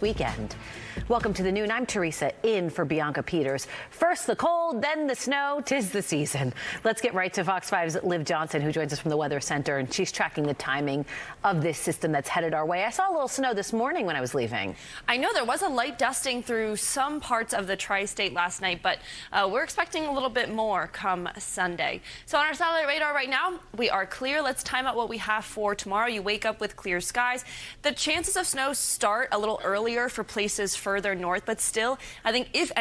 Weekend. Welcome to the noon. I'm Teresa, in for Bianca Peters. First the cold, then the snow. 'Tis the season. Let's get right to Fox 5's Liv Johnson, who joins us from the Weather Center, and she's tracking the timing of this system that's headed our way. I saw a little snow this morning when I was leaving. I know there was a light dusting through some parts of the Tri-State last night, but we're expecting a little bit more come Sunday. So on our satellite radar right now, we are clear. Let's time out what we have for tomorrow. You wake up with clear skies. The chances of snow start a little earlier for places further north, but still, I think if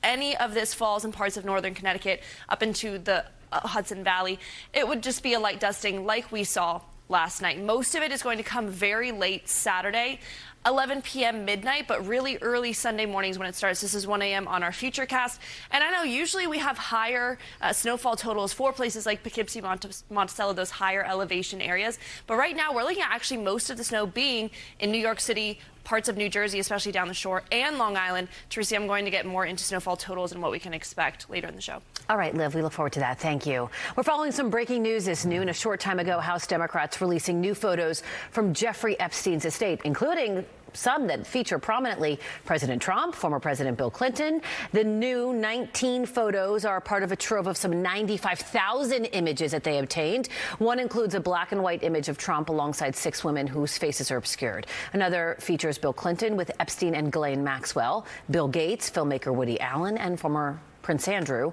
any of this falls in parts of northern Connecticut up into the Hudson Valley, it would just be a light dusting like we saw last night. Most of it is going to come very late Saturday, 11 p.m. midnight, but really early Sunday mornings when it starts. This is 1 a.m. on our Futurecast. And I know usually we have higher snowfall totals for places like Poughkeepsie, Monticello, those higher elevation areas. But right now we're looking at actually most of the snow being in New York City, parts of New Jersey, especially down the shore, and Long Island. Teresa, I'm going to get more into snowfall totals and what we can expect later in the show. All right, Liv, we look forward to that. Thank you. We're following some breaking news this noon. A short time ago, House Democrats releasing new photos from Jeffrey Epstein's estate, including some that feature prominently President Trump, former President Bill Clinton. The new 19 photos are part of a trove of some 95,000 images that they obtained. One includes a black and white image of Trump alongside 6 women whose faces are obscured. Another features Bill Clinton with Epstein and Ghislaine Maxwell, Bill Gates, filmmaker Woody Allen, and former Prince Andrew,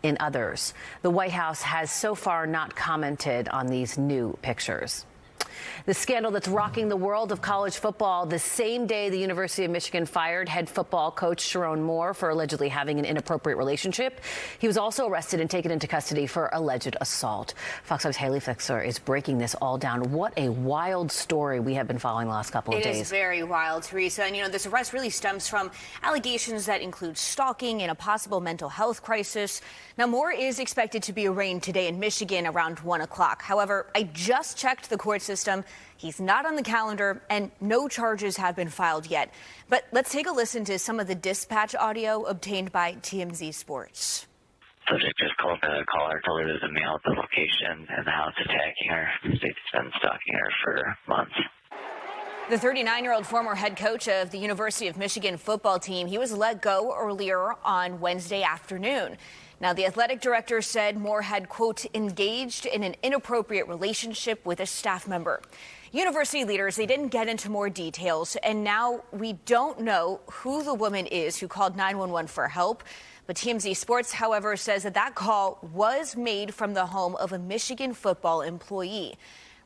in others. The White House has so far not commented on these new pictures. The scandal that's rocking the world of college football, the same day the University of Michigan fired head football coach Sharon Moore for allegedly having an inappropriate relationship. He was also arrested and taken into custody for alleged assault. Fox 5's Haley Fixer is breaking this all down. What a wild story we have been following the last couple of days. It is very wild, Teresa. And, you know, this arrest really stems from allegations that include stalking and a possible mental health crisis. Now, Moore is expected to be arraigned today in Michigan around 1 o'clock. However, I just checked the court system. He's not on the calendar, and no charges have been filed yet. But let's take a listen to some of the dispatch audio obtained by TMZ Sports. Subject just called the caller, told her there's a male at the location and the house attacking her. State's been stalking her for months. The 39-year-old former head coach of the University of Michigan football team, he was let go earlier on Wednesday afternoon. Now, the athletic director said Moore had, quote, engaged in an inappropriate relationship with a staff member. University leaders, they didn't get into more details, and now we don't know who the woman is who called 911 for help. But TMZ Sports, however, says that that call was made from the home of a Michigan football employee.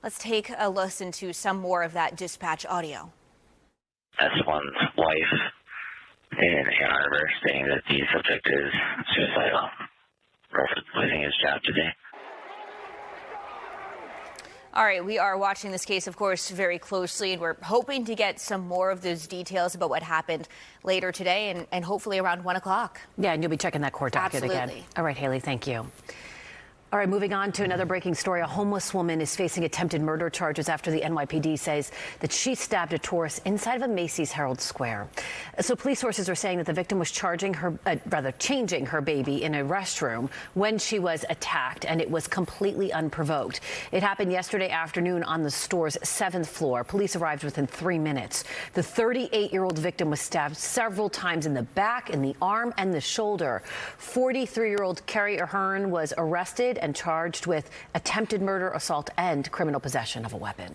Let's take a listen to some more of that dispatch audio. S1's wife in Ann Arbor saying that the subject is suicidal, losing his job today. All right, we are watching this case, of course, very closely, and we're hoping to get some more of those details about what happened later today and hopefully around 1 o'clock. Yeah, and you'll be checking that court docket again. Absolutely. All right, Haley, thank you. All right, moving on to another breaking story. A homeless woman is facing attempted murder charges after the NYPD says that she stabbed a tourist inside of a Macy's Herald Square. So police sources are saying that the victim was changing her baby in a restroom when she was attacked, and it was completely unprovoked. It happened yesterday afternoon on the store's 7th floor. Police arrived within 3 minutes. The 38-year-old victim was stabbed several times in the back, in the arm, and the shoulder. 43-year-old Carrie Ahern was arrested and charged with attempted murder, assault, and criminal possession of a weapon.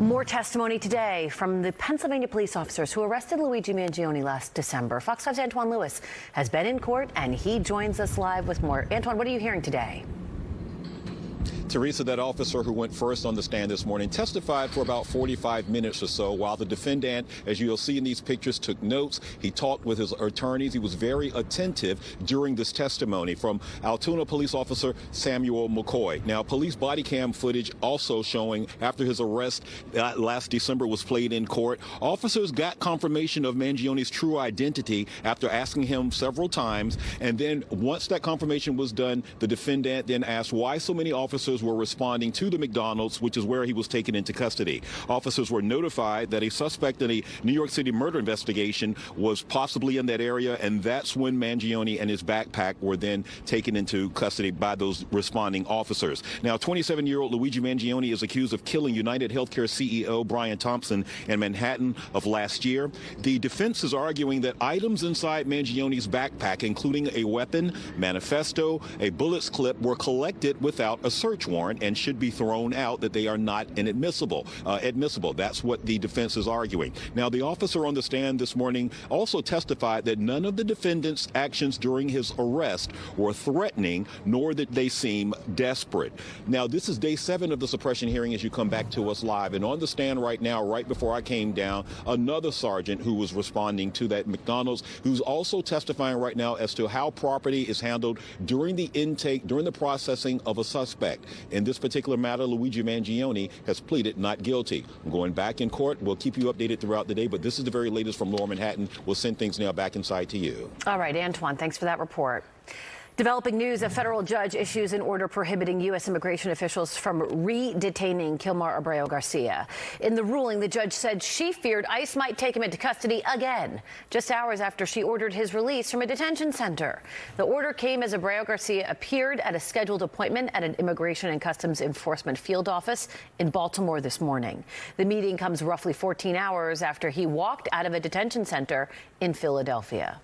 More testimony today from the Pennsylvania police officers who arrested Luigi Mangione last December. Fox 5's Antoine Lewis has been in court, and he joins us live with more. Antoine, what are you hearing today? Teresa, that officer who went first on the stand this morning testified for about 45 minutes or so while the defendant, as you'll see in these pictures, took notes. He talked with his attorneys. He was very attentive during this testimony. From Altoona police officer Samuel McCoy. Now, police body cam footage also showing after his arrest last December was played in court. Officers got confirmation of Mangione's true identity after asking him several times. And then once that confirmation was done, the defendant then asked why so many officers officers were responding to the McDonald's, which is where he was taken into custody. Officers were notified that a suspect in a New York City murder investigation was possibly in that area, and that's when Mangione and his backpack were then taken into custody by those responding officers. Now, 27-year-old Luigi Mangione is accused of killing United Healthcare CEO Brian Thompson in Manhattan of last year. The defense is arguing that items inside Mangione's backpack, including a weapon, manifesto, a bullets clip, were collected without a search warrant and should be thrown out, that they are not admissible. That's what the defense is arguing. Now, the officer on the stand this morning also testified that none of the defendant's actions during his arrest were threatening, nor did they seem desperate. Now, this is day 7 of the suppression hearing as you come back to us live. And on the stand right now, right before I came down, another sergeant who was responding to that McDonald's, who's also testifying right now as to how property is handled during the intake, during the processing of a suspect. In this particular matter, Luigi Mangione has pleaded not guilty. I'm going back in court. We'll keep you updated throughout the day, but this is the very latest from Lower Manhattan. We'll send things now back inside to you. All right, Antoine, thanks for that report. Developing news, a federal judge issues an order prohibiting U.S. immigration officials from re-detaining Kilmar Abreu Garcia. In the ruling, the judge said she feared ICE might take him into custody again, just hours after she ordered his release from a detention center. The order came as Abreu Garcia appeared at a scheduled appointment at an Immigration and Customs Enforcement field office in Baltimore this morning. The meeting comes roughly 14 hours after he walked out of a detention center in Philadelphia.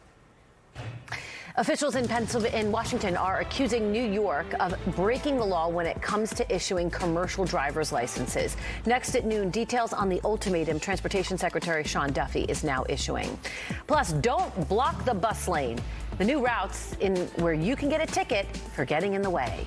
Officials in Washington are accusing New York of breaking the law when it comes to issuing commercial driver's licenses. Next at noon, details on the ultimatum Transportation Secretary Sean Duffy is now issuing. Plus, don't block the bus lane. The new routes in where you can get a ticket for getting in the way.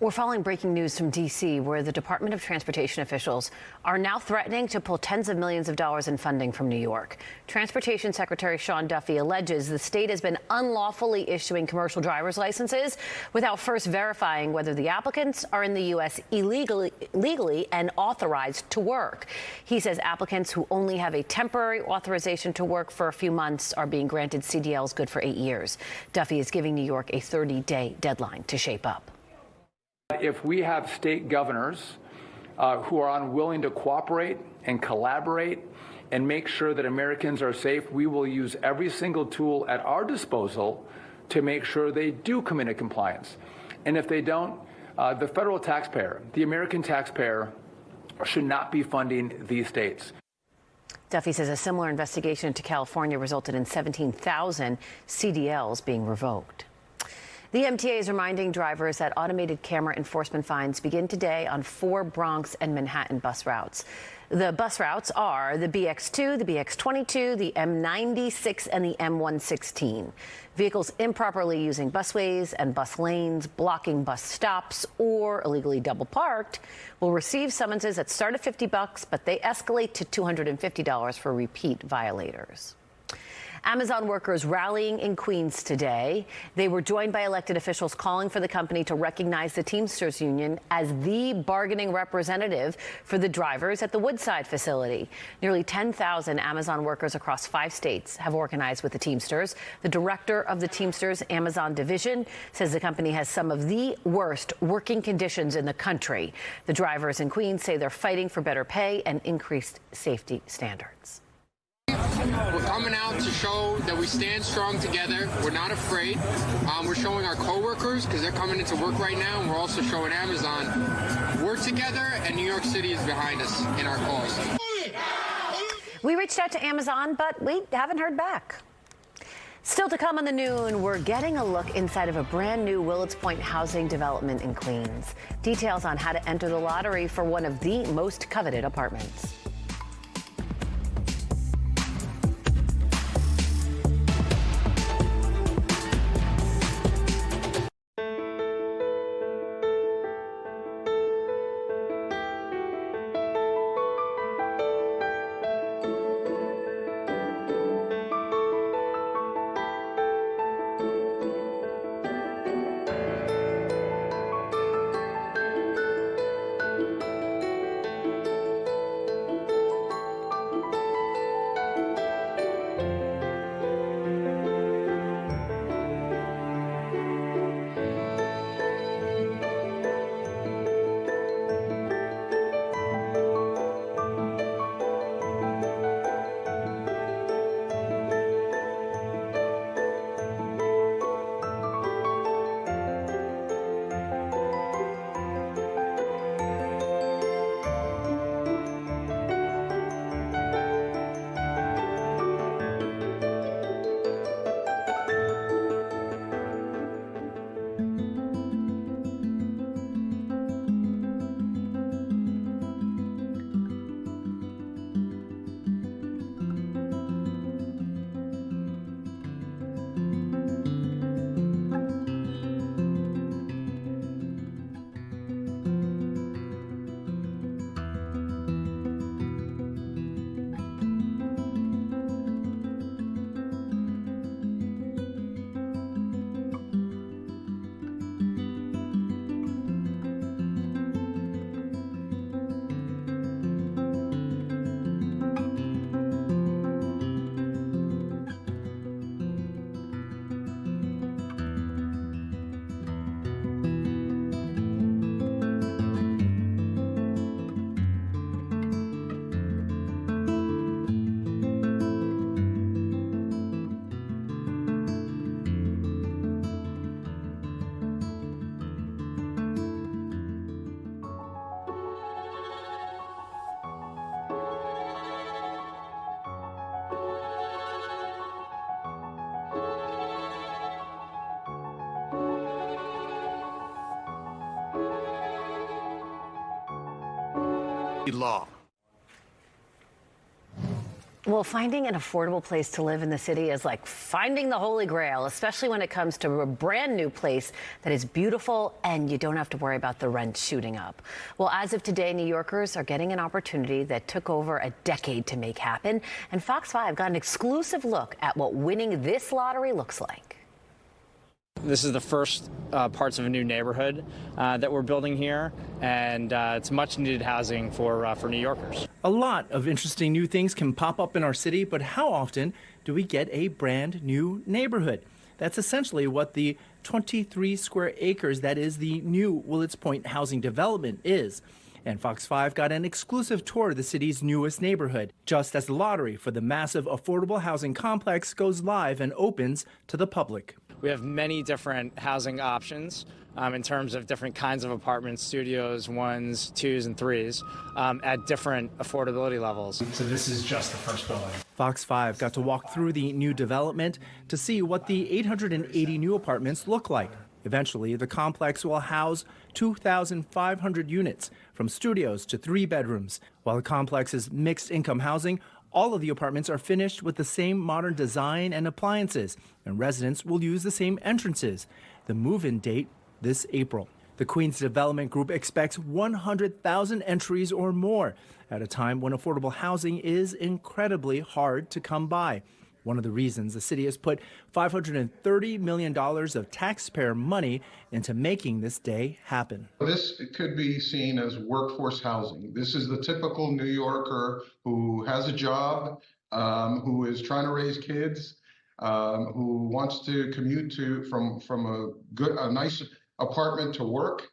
We're following breaking news from D.C., where the Department of Transportation officials are now threatening to pull tens of millions of dollars in funding from New York. Transportation Secretary Sean Duffy alleges the state has been unlawfully issuing commercial driver's licenses without first verifying whether the applicants are in the U.S. legally and authorized to work. He says applicants who only have a temporary authorization to work for a few months are being granted CDLs good for 8 years. Duffy is giving New York a 30-day deadline to shape up. If we have state governors who are unwilling to cooperate and collaborate and make sure that Americans are safe, we will use every single tool at our disposal to make sure they do come into compliance. And if they don't, the federal taxpayer, the American taxpayer, should not be funding these states. Duffy says a similar investigation into California resulted in 17,000 CDLs being revoked. The MTA is reminding drivers that automated camera enforcement fines begin today on 4 Bronx and Manhattan bus routes. The bus routes are the BX2, the BX22, the M96, and the M116. Vehicles improperly using busways and bus lanes, blocking bus stops, or illegally double parked will receive summonses that start at $50, but they escalate to $250 for repeat violators. Amazon workers rallying in Queens today. They were joined by elected officials calling for the company to recognize the Teamsters Union as the bargaining representative for the drivers at the Woodside facility. Nearly 10,000 Amazon workers across 5 states have organized with the Teamsters. The director of the Teamsters Amazon division says the company has some of the worst working conditions in the country. The drivers in Queens say they're fighting for better pay and increased safety standards. We're coming out to show that we stand strong together. We're not afraid. We're showing our coworkers, because they're coming into work right now, and we're also showing Amazon we're together, and New York City is behind us in our cause. We reached out to Amazon, but we haven't heard back. Still to come on the Noon, we're getting a look inside of a brand new Willets Point housing development in Queens. Details on how to enter the lottery for one of the most coveted apartments. Law. Well, finding an affordable place to live in the city is like finding the Holy Grail, especially when it comes to a brand new place that is beautiful and you don't have to worry about the rent shooting up. Well, as of today, New Yorkers are getting an opportunity that took over a decade to make happen. And Fox 5 got an exclusive look at what winning this lottery looks like. This is the first parts of a new neighborhood that we're building here, and it's much needed housing for New Yorkers. A lot of interesting new things can pop up in our city, but how often do we get a brand new neighborhood? That's essentially what the 23 square acres that is the new Willets Point housing development is. And Fox 5 got an exclusive tour of the city's newest neighborhood, just as the lottery for the massive affordable housing complex goes live and opens to the public. We have many different housing options in terms of different kinds of apartments, studios, 1s, 2s, and 3s at different affordability levels. So this is just the first building. Fox 5 got to walk through the new development to see what the 880 new apartments look like. Eventually, the complex will house 2,500 units, from studios to 3 bedrooms. While the complex is mixed income housing, all of the apartments are finished with the same modern design and appliances, and residents will use the same entrances. The move-in date this April. The Queens Development Group expects 100,000 entries or more at a time when affordable housing is incredibly hard to come by. One of the reasons the city has put $530 million of taxpayer money into making this day happen. This could be seen as workforce housing. This is the typical New Yorker who has a job, who is trying to raise kids, who wants to commute from a nice apartment to work.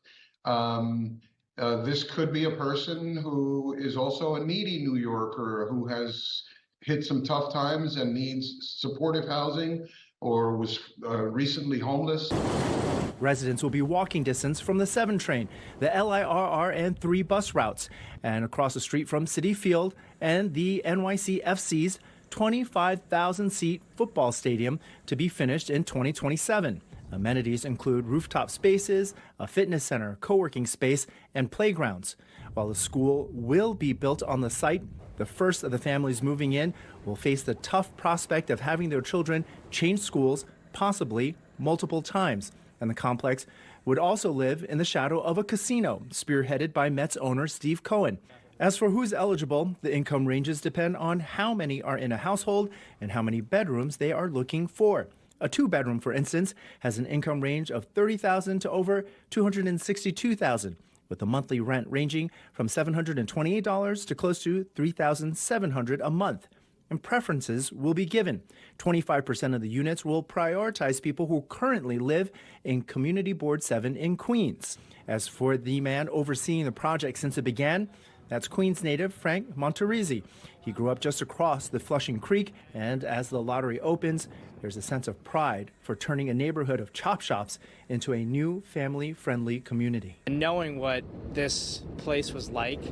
This could be a person who is also a needy New Yorker who has hit some tough times and needs supportive housing or was recently homeless. Residents will be walking distance from the 7 train, the LIRR and 3 bus routes, and across the street from Citi Field and the NYC FC's 25,000-seat football stadium to be finished in 2027. Amenities include rooftop spaces, a fitness center, co-working space, and playgrounds. While the school will be built on the site, the first of the families moving in will face the tough prospect of having their children change schools, possibly multiple times. And the complex would also live in the shadow of a casino, spearheaded by Mets owner Steve Cohen. As for who's eligible, the income ranges depend on how many are in a household and how many bedrooms they are looking for. A 2-bedroom, for instance, has an income range of $30,000 to over $262,000. with the monthly rent ranging from $728 to close to $3,700 a month. And preferences will be given. 25% of the units will prioritize people who currently live in Community Board 7 in Queens. As for the man overseeing the project since it began, that's Queens native Frank Monterisi. He grew up just across the Flushing Creek, and as the lottery opens, there's a sense of pride for turning a neighborhood of chop shops into a new family-friendly community. And knowing what this place was like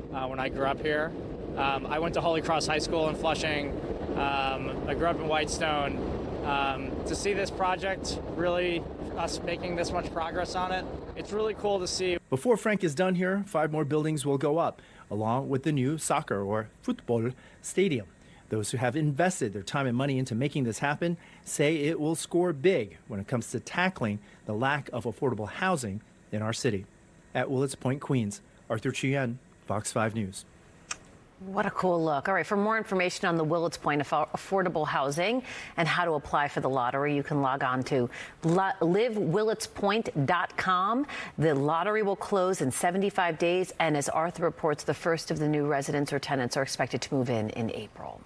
when I grew up here, I went to Holy Cross High School in Flushing. I grew up in Whitestone. To see this project, really us making this much progress on it, it's really cool to see. Before Frank is done here, 5 more buildings will go up, along with the new soccer or football stadium. Those who have invested their time and money into making this happen say it will score big when it comes to tackling the lack of affordable housing in our city. At Willets Point, Queens, Arthur Chien, Fox 5 News. What a cool look. All right, for more information on the Willets Point affordable housing and how to apply for the lottery, you can log on to livewilletspoint.com. The lottery will close in 75 days, and as Arthur reports, the first of the new residents or tenants are expected to move in April.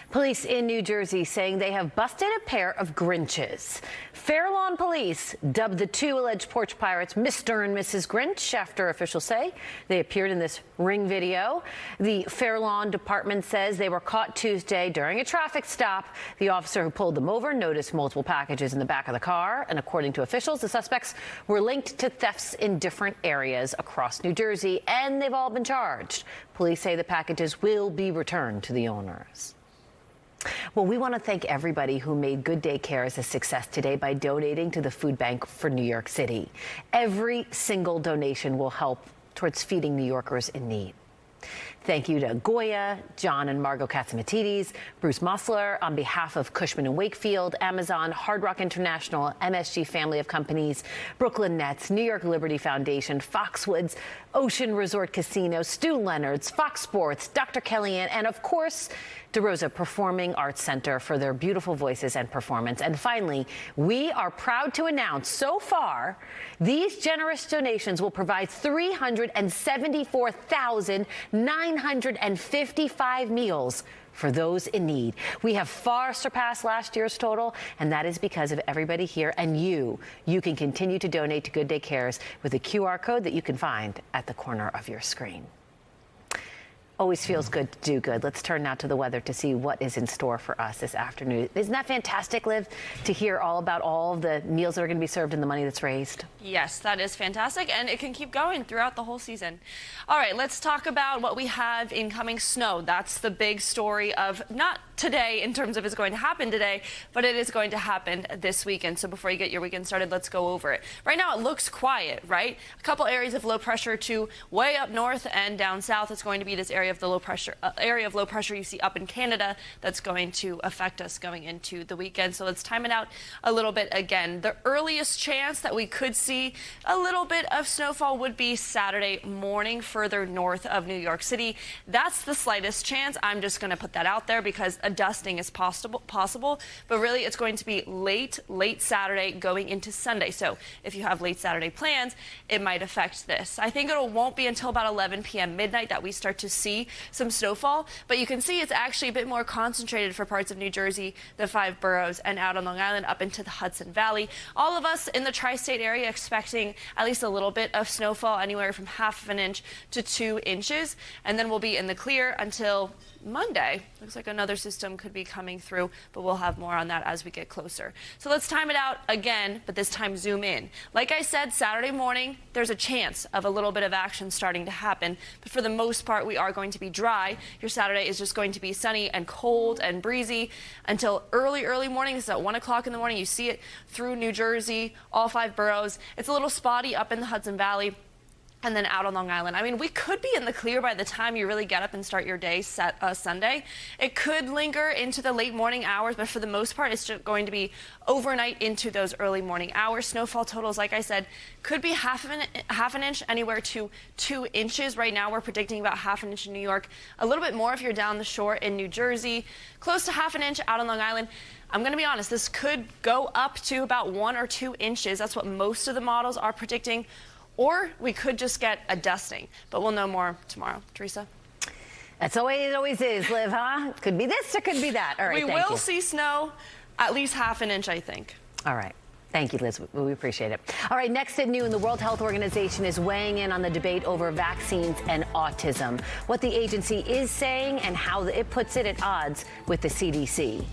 Police in New Jersey saying they have busted a pair of Grinches. Fair Lawn Police dubbed the 2 alleged porch pirates Mr. and Mrs. Grinch after officials say they appeared in this Ring video. The Fair Lawn Department says they were caught Tuesday during a traffic stop. The officer who pulled them over noticed multiple packages in the back of the car, and according to officials, the suspects were linked to thefts in different areas across New Jersey, and they've all been charged. Police say the packages will be returned to the owners. Well, we want to thank everybody who made Good Day Cares a success today by donating to the food bank for New York City. Every single donation will help towards feeding New Yorkers in need. Thank you to Goya, John and Margot Katsimatidis, Bruce Mossler, on behalf of Cushman & Wakefield, Amazon, Hard Rock International, MSG Family of Companies, Brooklyn Nets, New York Liberty Foundation, Foxwoods, Ocean Resort Casino, Stu Leonard's, Fox Sports, Dr. Kellyanne, and of course, DeRosa Performing Arts Center for their beautiful voices and performance. And finally, we are proud to announce so far, these generous donations will provide 374,955 meals for those in need. We have far surpassed last year's total, and that is because of everybody here and you. You can continue to donate to Good Day Cares with a QR code that you can find at the corner of your screen. Always feels good to do good. Let's turn now to the weather to see what is in store for us this afternoon. Isn't that fantastic, Liv, to hear all about all of the meals that are going to be served and the money that's raised? Yes, that is fantastic, and it can keep going throughout the whole season. All right, let's talk about what we have incoming snow. That's the big story of not today in terms of it's going to happen today, but it is going to happen this weekend. So before you get your weekend started, let's go over it. Right now, it looks quiet, right? A couple areas of low pressure to way up north and down south. It's going to be this area of the low pressure you see up in Canada that's going to affect us going into the weekend. So let's time it out a little bit again. The earliest chance that we could see a little bit of snowfall would be Saturday morning further north of New York City. That's the slightest chance. I'm just going to put that out there because a dusting is possible, but really it's going to be late Saturday going into Sunday. So if you have late Saturday plans, it might affect this. I think it won't be until about 11 p.m. midnight that we start to see some snowfall, but you can see it's actually a bit more concentrated for parts of New Jersey, the 5 boroughs, and out on Long Island up into the Hudson Valley. All of us in the Tri-State area expecting at least a little bit of snowfall, anywhere from 1/2 inch to 2 inches, and then we'll be in the clear until Monday. Looks like another system could be coming through, but we'll have more on that as we get closer. So let's time it out again, but this time zoom in. Like I said, Saturday morning, there's a chance of a little bit of action starting to happen, but for the most part, we are going to be dry. Your Saturday is just going to be sunny and cold and breezy until early morning. This is at 1 o'clock in the morning. You see it through New Jersey, all 5 boroughs. It's a little spotty up in the Hudson Valley. And then out on Long Island. I mean, we could be in the clear by the time you really get up and start your day Sunday. It could linger into the late morning hours, but for the most part, it's just going to be overnight into those early morning hours. Snowfall totals, like I said, could be half an inch, anywhere to 2 inches. Right now, we're predicting about 1/2 inch in New York. A little bit more if you're down the shore in New Jersey. Close to 1/2 inch out on Long Island. I'm going to be honest, this could go up to about 1 or 2 inches. That's what most of the models are predicting. Or we could just get a dusting, but we'll know more tomorrow. Teresa? That's the way it always is, Liv, huh? Could be this or could be that. All right, we will see snow, at least 1/2 inch, I think. All right. Thank you, Liz. We appreciate it. All right, next at noon, the World Health Organization is weighing in on the debate over vaccines and autism, what the agency is saying and how it puts it at odds with the CDC.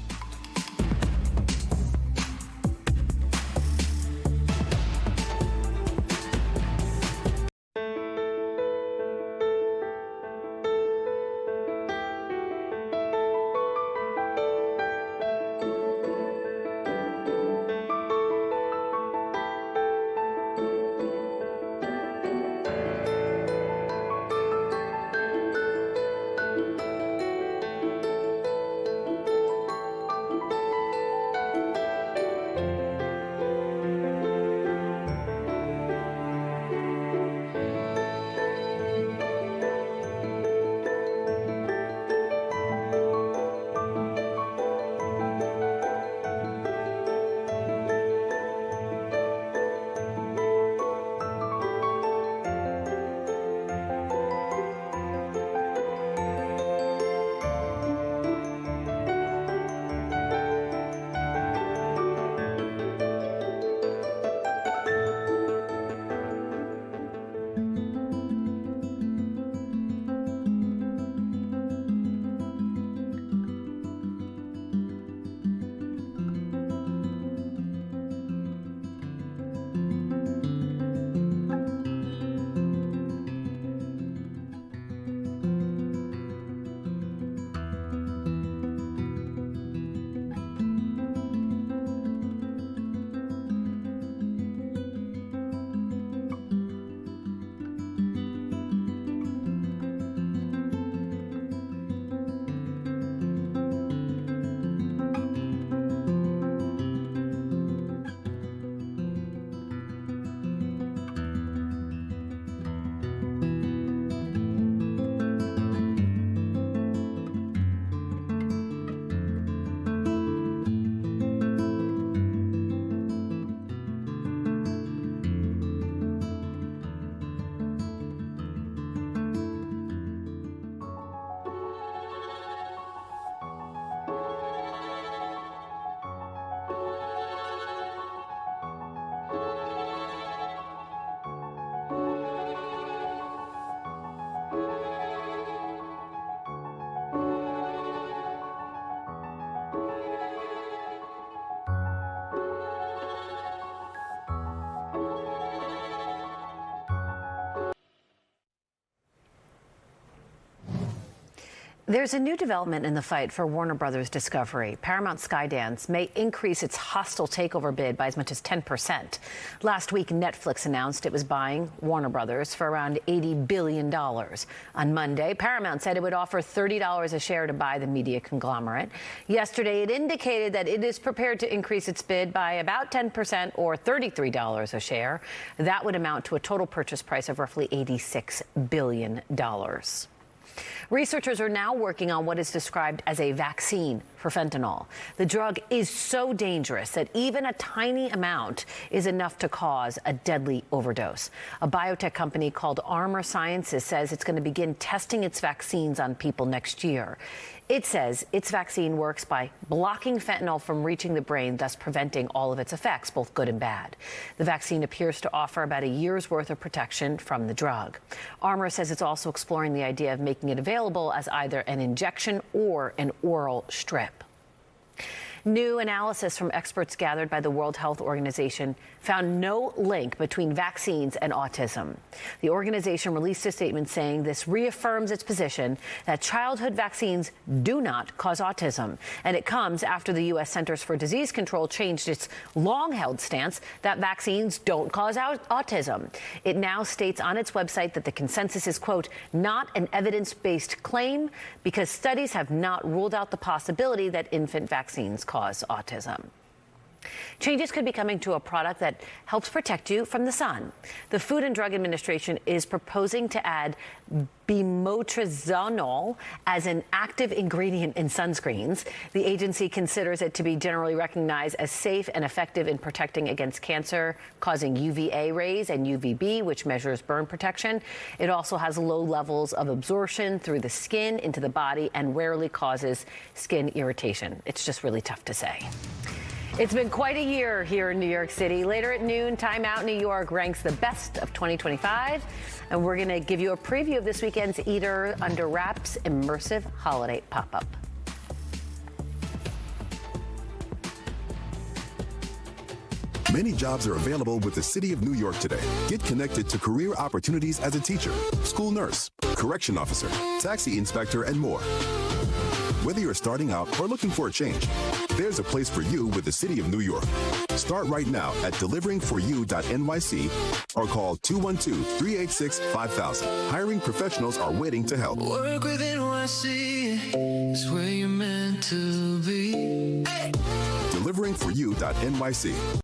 There's a new development in the fight for Warner Brothers Discovery. Paramount Skydance may increase its hostile takeover bid by as much as 10%. Last week, Netflix announced it was buying Warner Brothers for around $80 billion. On Monday, Paramount said it would offer $30 a share to buy the media conglomerate. Yesterday, it indicated that it is prepared to increase its bid by about 10% or $33 a share. That would amount to a total purchase price of roughly $86 billion. Researchers are now working on what is described as a vaccine for fentanyl. The drug is so dangerous that even a tiny amount is enough to cause a deadly overdose. A biotech company called Armor Sciences says it's going to begin testing its vaccines on people next year. It says its vaccine works by blocking fentanyl from reaching the brain, thus preventing all of its effects, both good and bad. The vaccine appears to offer about a year's worth of protection from the drug. Armor says it's also exploring the idea of making it available as either an injection or an oral strip. New analysis from experts gathered by the World Health Organization found no link between vaccines and autism. The organization released a statement saying this reaffirms its position that childhood vaccines do not cause autism. And it comes after the U.S. Centers for Disease Control changed its long-held stance that vaccines don't cause autism. It now states on its website that the consensus is, quote, not an evidence-based claim because studies have not ruled out the possibility that infant vaccines cause autism. Changes could be coming to a product that helps protect you from the sun. The Food and Drug Administration is proposing to add bimotrazonol as an active ingredient in sunscreens. The agency considers it to be generally recognized as safe and effective in protecting against cancer-causing UVA rays and UVB, which measures burn protection. It also has low levels of absorption through the skin into the body and rarely causes skin irritation. It's just really tough to say. It's been quite a year here in New York City. Later at noon, Time Out New York ranks the best of 2025. And we're going to give you a preview of this weekend's Eater Under Wraps immersive holiday pop-up. Many jobs are available with the City of New York today. Get connected to career opportunities as a teacher, school nurse, correction officer, taxi inspector, and more. Whether you're starting out or looking for a change, there's a place for you with the City of New York. Start right now at deliveringforyou.nyc or call 212-386-5000. Hiring professionals are waiting to help. Work with NYC is where you're meant to be. Deliveringforyou.nyc.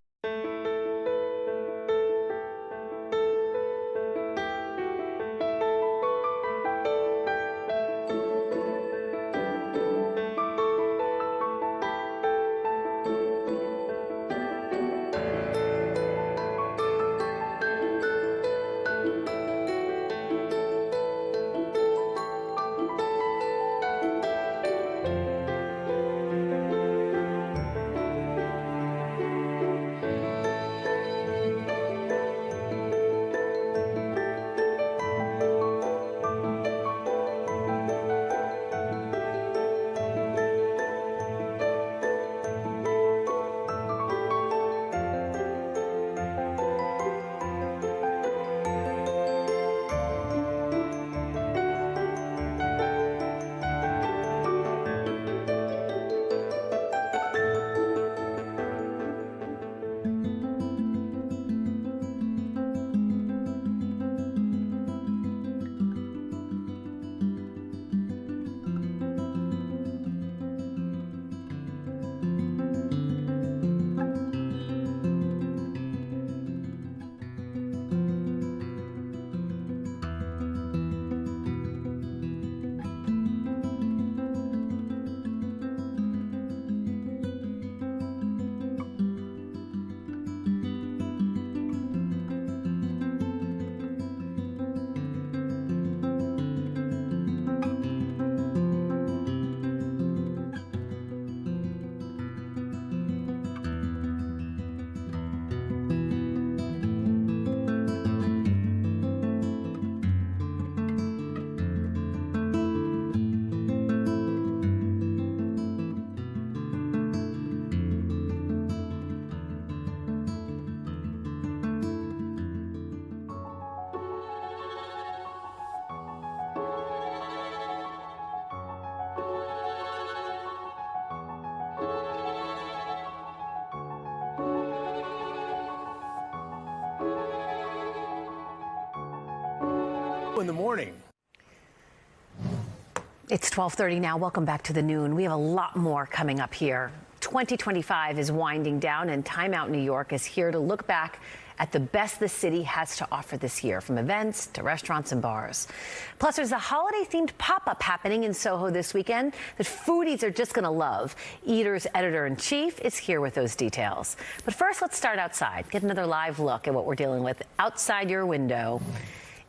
in the morning. It's 12:30 now. Welcome back to the Noon. We have a lot more coming up here. 2025 is winding down, and Time Out New York is here to look back at the best the city has to offer this year, from events to restaurants and bars. Plus, there's a holiday-themed pop-up happening in Soho this weekend that foodies are just going to love. Eater's editor-in-chief is here with those details. But first, let's start outside. Get another live look at what we're dealing with outside your window.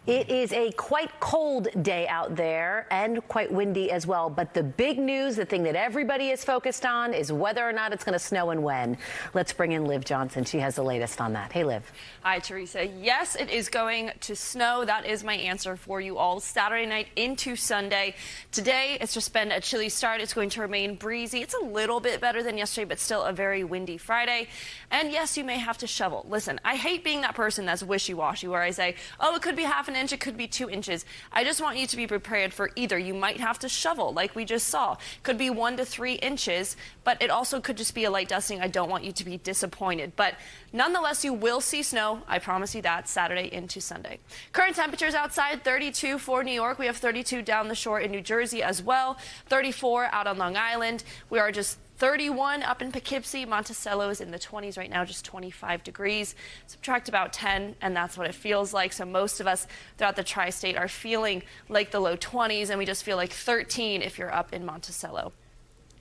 It is a quite cold day out there and quite windy as well. But the big news, the thing that everybody is focused on, is whether or not it's going to snow and when. Let's bring in Liv Johnson. She has the latest on that. Hey, Liv. Hi, Teresa. Yes, it is going to snow. That is my answer for you all. Saturday night into Sunday. Today, it's just been a chilly start. It's going to remain breezy. It's a little bit better than yesterday, but still a very windy Friday. And yes, you may have to shovel. Listen, I hate being that person that's wishy-washy where I say, oh, it could be half an inch, it could be 2 inches. I just want you to be prepared for either. You might have to shovel like we just saw. Could be 1 to 3 inches, but it also could just be a light dusting. I don't want you to be disappointed. But nonetheless, you will see snow. I promise you that, Saturday into Sunday. Current temperatures outside, 32 for New York. We have 32 down the shore in New Jersey as well. 34 out on Long Island. We are just 31 up in Poughkeepsie. Monticello is in the 20s right now, just 25 degrees. Subtract about 10, and that's what it feels like. So most of us throughout the Tri-State are feeling like the low 20s, and we just feel like 13 if you're up in Monticello.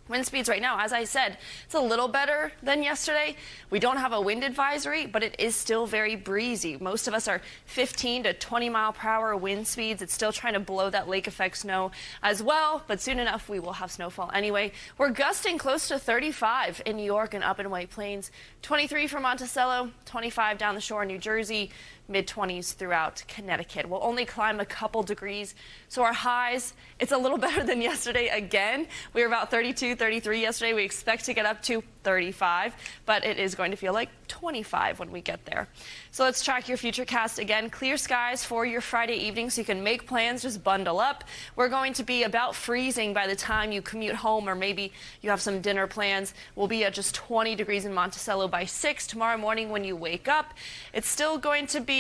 Wind speeds right now, as I said, it's a little better than yesterday. We don't have a wind advisory, but it is still very breezy. Most of us are 15 to 20 mile per hour wind speeds. It's still trying to blow that lake effect snow as well, but soon enough we will have snowfall anyway. We're gusting close to 35 in New York and up in White Plains, 23 for Monticello, 25 down the shore in New Jersey, mid-20s throughout Connecticut. We'll only climb a couple degrees, so our highs, it's a little better than yesterday again. We were about 32, 33 yesterday. We expect to get up to 35, but it is going to feel like 25 when we get there. So let's track your futurecast again. Clear skies for your Friday evening, so you can make plans, just bundle up. We're going to be about freezing by the time you commute home, or maybe you have some dinner plans. We'll be at just 20 degrees in Monticello by 6 tomorrow morning when you wake up. It's still going to be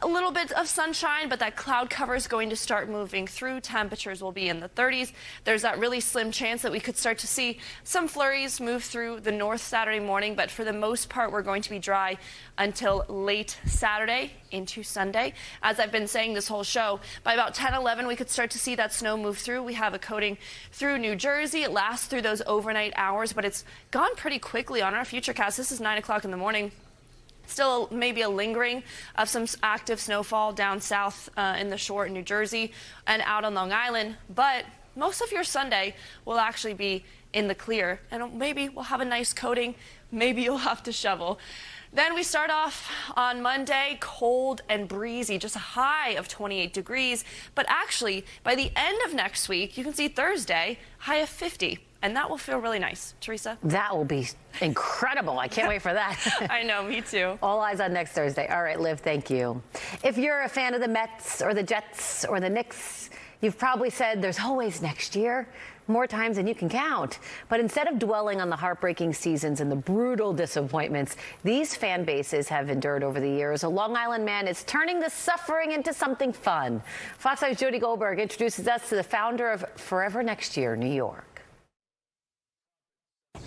a little bit of sunshine, but that cloud cover is going to start moving through. Temperatures will be in the 30s. There's that really slim chance that we could start to see some flurries move through the north Saturday morning, but for the most part, we're going to be dry until late Saturday into Sunday. As I've been saying this whole show, by about 10, 11, we could start to see that snow move through. We have a coating through New Jersey. It lasts through those overnight hours, but it's gone pretty quickly on our futurecast. This is 9 o'clock in the morning. Still maybe a lingering of some active snowfall down south in the shore in New Jersey and out on Long Island, but most of your Sunday will actually be in the clear, and maybe we'll have a nice coating. Maybe you'll have to shovel. Then we start off on Monday, cold and breezy, just a high of 28 degrees. But actually, by the end of next week, you can see Thursday, high of 50. And that will feel really nice. Teresa? That will be incredible. I can't wait for that. I know, me too. All eyes on next Thursday. All right, Liv, thank you. If you're a fan of the Mets or the Jets or the Knicks, you've probably said there's always next year, more times than you can count. But instead of dwelling on the heartbreaking seasons and the brutal disappointments these fan bases have endured over the years, a Long Island man is turning the suffering into something fun. Fox 5's Jody Goldberg introduces us to the founder of Forever Next Year, New York.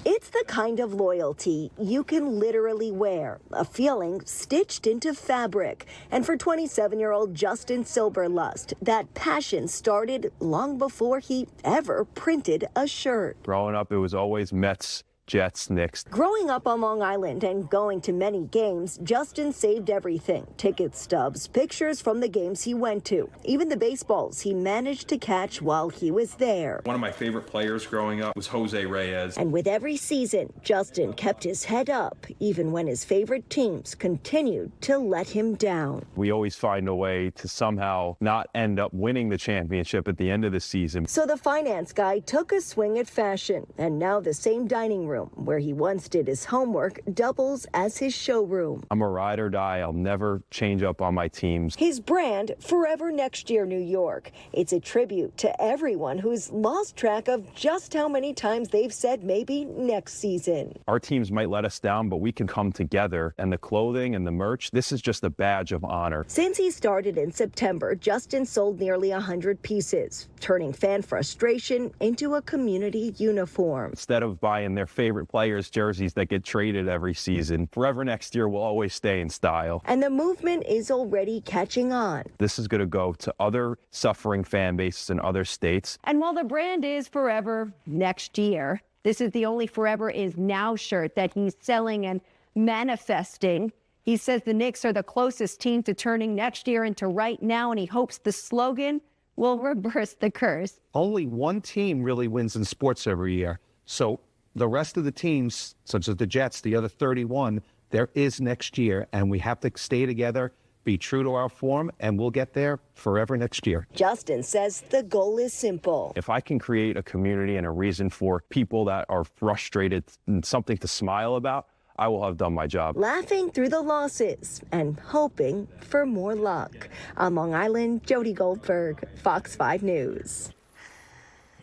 It's the kind of loyalty you can literally wear, a feeling stitched into fabric. And for 27-year-old Justin Silberlust, that passion started long before he ever printed a shirt. Growing up, it was always Mets, Jets, Knicks. Growing up on Long Island and going to many games, Justin saved everything. Ticket stubs, pictures from the games he went to, even the baseballs he managed to catch while he was there. One of my favorite players growing up was Jose Reyes. And with every season, Justin kept his head up, even when his favorite teams continued to let him down. We always find a way to somehow not end up winning the championship at the end of the season. So the finance guy took a swing at fashion, and now the same dining room room, where he once did his homework, doubles as his showroom. I'm a ride or die. I'll never change up on my teams. His brand, Forever Next Year New York. It's a tribute to everyone who's lost track of just how many times they've said maybe next season. Our teams might let us down, but we can come together. And the clothing and the merch, this is just a badge of honor. Since he started in September, Justin sold nearly 100 pieces, turning fan frustration into a community uniform. Instead of buying their favorite players' jerseys that get traded every season, Forever Next Year will always stay in style. And the movement is already catching on. This is going to go to other suffering fan bases in other states. And while the brand is Forever Next Year, this is the only Forever Is Now shirt that he's selling and manifesting. He says the Knicks are the closest team to turning next year into right now, and he hopes the slogan will reverse the curse. Only one team really wins in sports every year. So the rest of the teams, such as the Jets, the other 31, there is next year, and we have to stay together, be true to our form, and we'll get there forever next year. Justin says the goal is simple. If I can create a community and a reason for people that are frustrated and something to smile about, I will have done my job. Laughing through the losses and hoping for more luck. On Long Island, Jody Goldberg, Fox 5 News.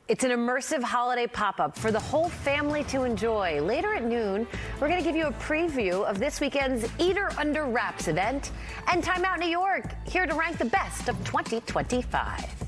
It's an immersive holiday pop-up for the whole family to enjoy. Later at noon, we're going to give you a preview of this weekend's Eater Under Wraps event and Time Out New York, here to rank the best of 2025.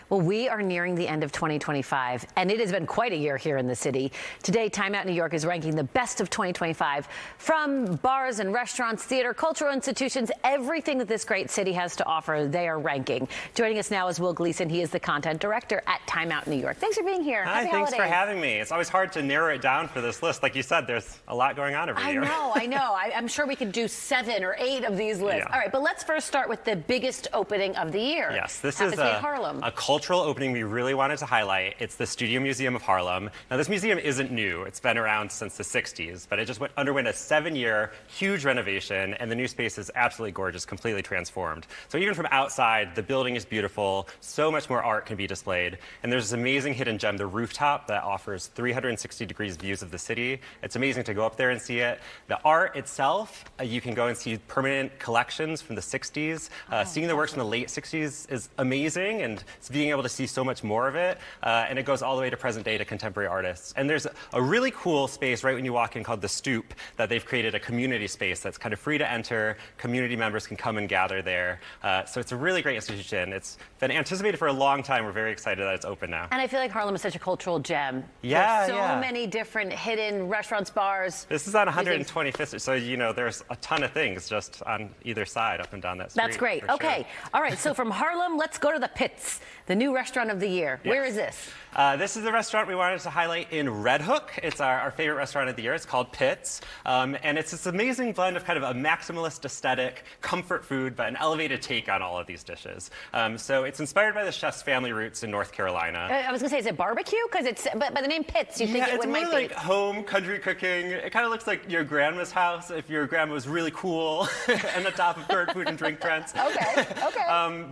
Well, we are nearing the end of 2025, and it has been quite a year here in the city. Today, Time Out New York is ranking the best of 2025 from bars and restaurants, theater, cultural institutions, everything that this great city has to offer, they are ranking. Joining us now is Will Gleason. He is the content director at Time Out New York. Thanks for being here. Hi, Happy thanks holidays. for having me. It's always hard to narrow it down for this list. Like you said, there's a lot going on every year. I know. I'm sure we could do 7 or 8 of these lists. Yeah. All right, but let's first start with the biggest opening of the year. Yes, this Happens is in Harlem. a cultural cultural opening we really wanted to highlight. It's the Studio Museum of Harlem. Now, this museum isn't new. It's been around since the 60s, but it just underwent a 7-year huge renovation, and the new space is absolutely gorgeous, completely transformed. So even from outside, the building is beautiful. So much more art can be displayed. And there's this amazing hidden gem, the rooftop, that offers 360 degrees views of the city. It's amazing to go up there and see it. The art itself, you can go and see permanent collections from the 60s. Seeing the works from the late 60s is amazing, and being able to see so much more of it. And it goes all the way to present day to contemporary artists. And there's a really cool space right when you walk in called the Stoop that they've created a community space that's kind of free to enter. Community members can come and gather there. So it's a really great institution. It's been anticipated for a long time. We're very excited that it's open now. And I feel like Harlem is such a cultural gem. Yeah, There's so many different hidden restaurants, bars. This is on 125th, so there's a ton of things just on either side, up and down that street. That's great. Sure. Okay. All right. So from Harlem, let's go to the Pits, the new restaurant of the year. Yes. Where is this? This is the restaurant we wanted to highlight in Red Hook. It's our favorite restaurant of the year. It's called Pits. And it's this amazing blend of kind of a maximalist aesthetic, comfort food, but an elevated take on all of these dishes. So it's inspired by the chef's family roots in North Carolina. I was going to say, is it barbecue? Because it's, but by the name Pits, you think it might be. It's more like home country cooking. It kind of looks like your grandma's house if your grandma was really cool and the top of current food and drink trends. Okay.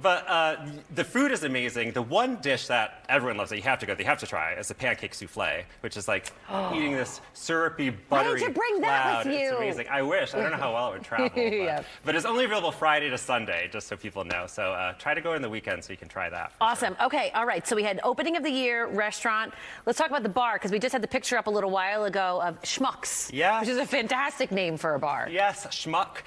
But the food is amazing. The one dish that everyone loves that you have to try is the pancake souffle, which is like eating this syrupy, buttery Why did you bring that cloud. with you? It's amazing. I wish. I don't know how well it would travel. But it's only available Friday to Sunday, just so people know. So try to go in the weekend so you can try that. Awesome. Sure. Okay. All right. So we had opening of the year restaurant. Let's talk about the bar, because we just had the picture up a little while ago of Schmuck's. Yeah. Which is a fantastic name for a bar. Yes, Schmuck.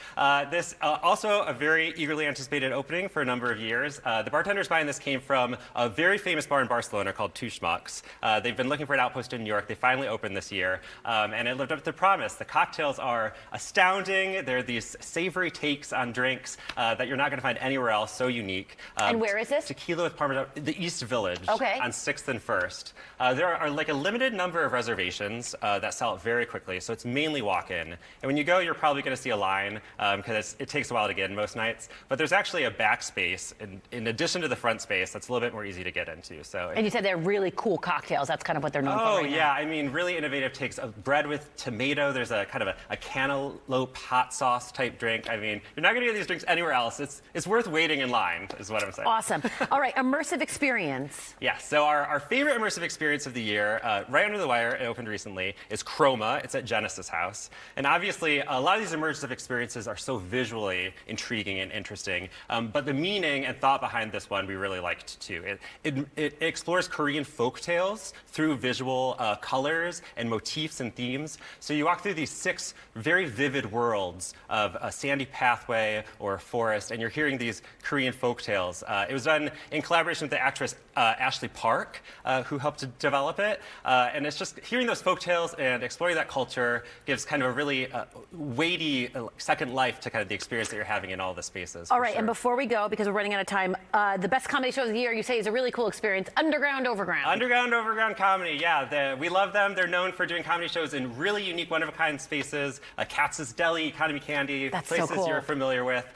This also a very eagerly anticipated opening for a number of years. The bartenders behind this came from a very famous bar in Barcelona called Two Schmucks. They've been looking for an outpost in New York. They finally opened this year, and it lived up to the promise. The cocktails are astounding. They're these savory takes on drinks that you're not going to find anywhere else. So unique. And where is this? Tequila with Parmesan. The East Village. Okay. On 6th and 1st. There are like a limited number of reservations that sell out very quickly, so it's mainly walk-in. And when you go, you're probably going to see a line because it takes a while to get in most nights. But there's actually a back space in addition to the front space that's a little bit more easy to get into. So. And you said they're really cool cocktails. That's kind of what they're known for right yeah. now. I mean, really innovative takes of bread with tomato. There's a kind of a cantaloupe hot sauce type drink. I mean, you're not going to get these drinks anywhere else. It's worth waiting in line, is what I'm saying. Awesome. All right, immersive experience. Yeah, so our favorite immersive experience of the year, right under the wire, it opened recently, is Chroma. It's at Genesis House. And obviously, a lot of these immersive experiences are so visually intriguing and interesting. But the meaning and thought behind this one we really liked too. It explores Korean folk tales through visual colors and motifs and themes. So you walk through these 6 very vivid worlds of a sandy pathway or a forest, and you're hearing these Korean folk tales. It was done in collaboration with the actress Ashley Park, who helped to develop it. And it's just hearing those folk tales and exploring that culture gives kind of a really weighty second life to kind of the experience that you're having in all the spaces. All right, and before we go, because we're running out of time, the best comedy show of the year, you say, is a really cool experience, Underground Overground. Underground Overground Comedy, yeah. We love them. They're known for doing comedy shows in really unique, one-of-a-kind spaces, Katz's Deli, Economy Candy, places so cool. You're familiar with.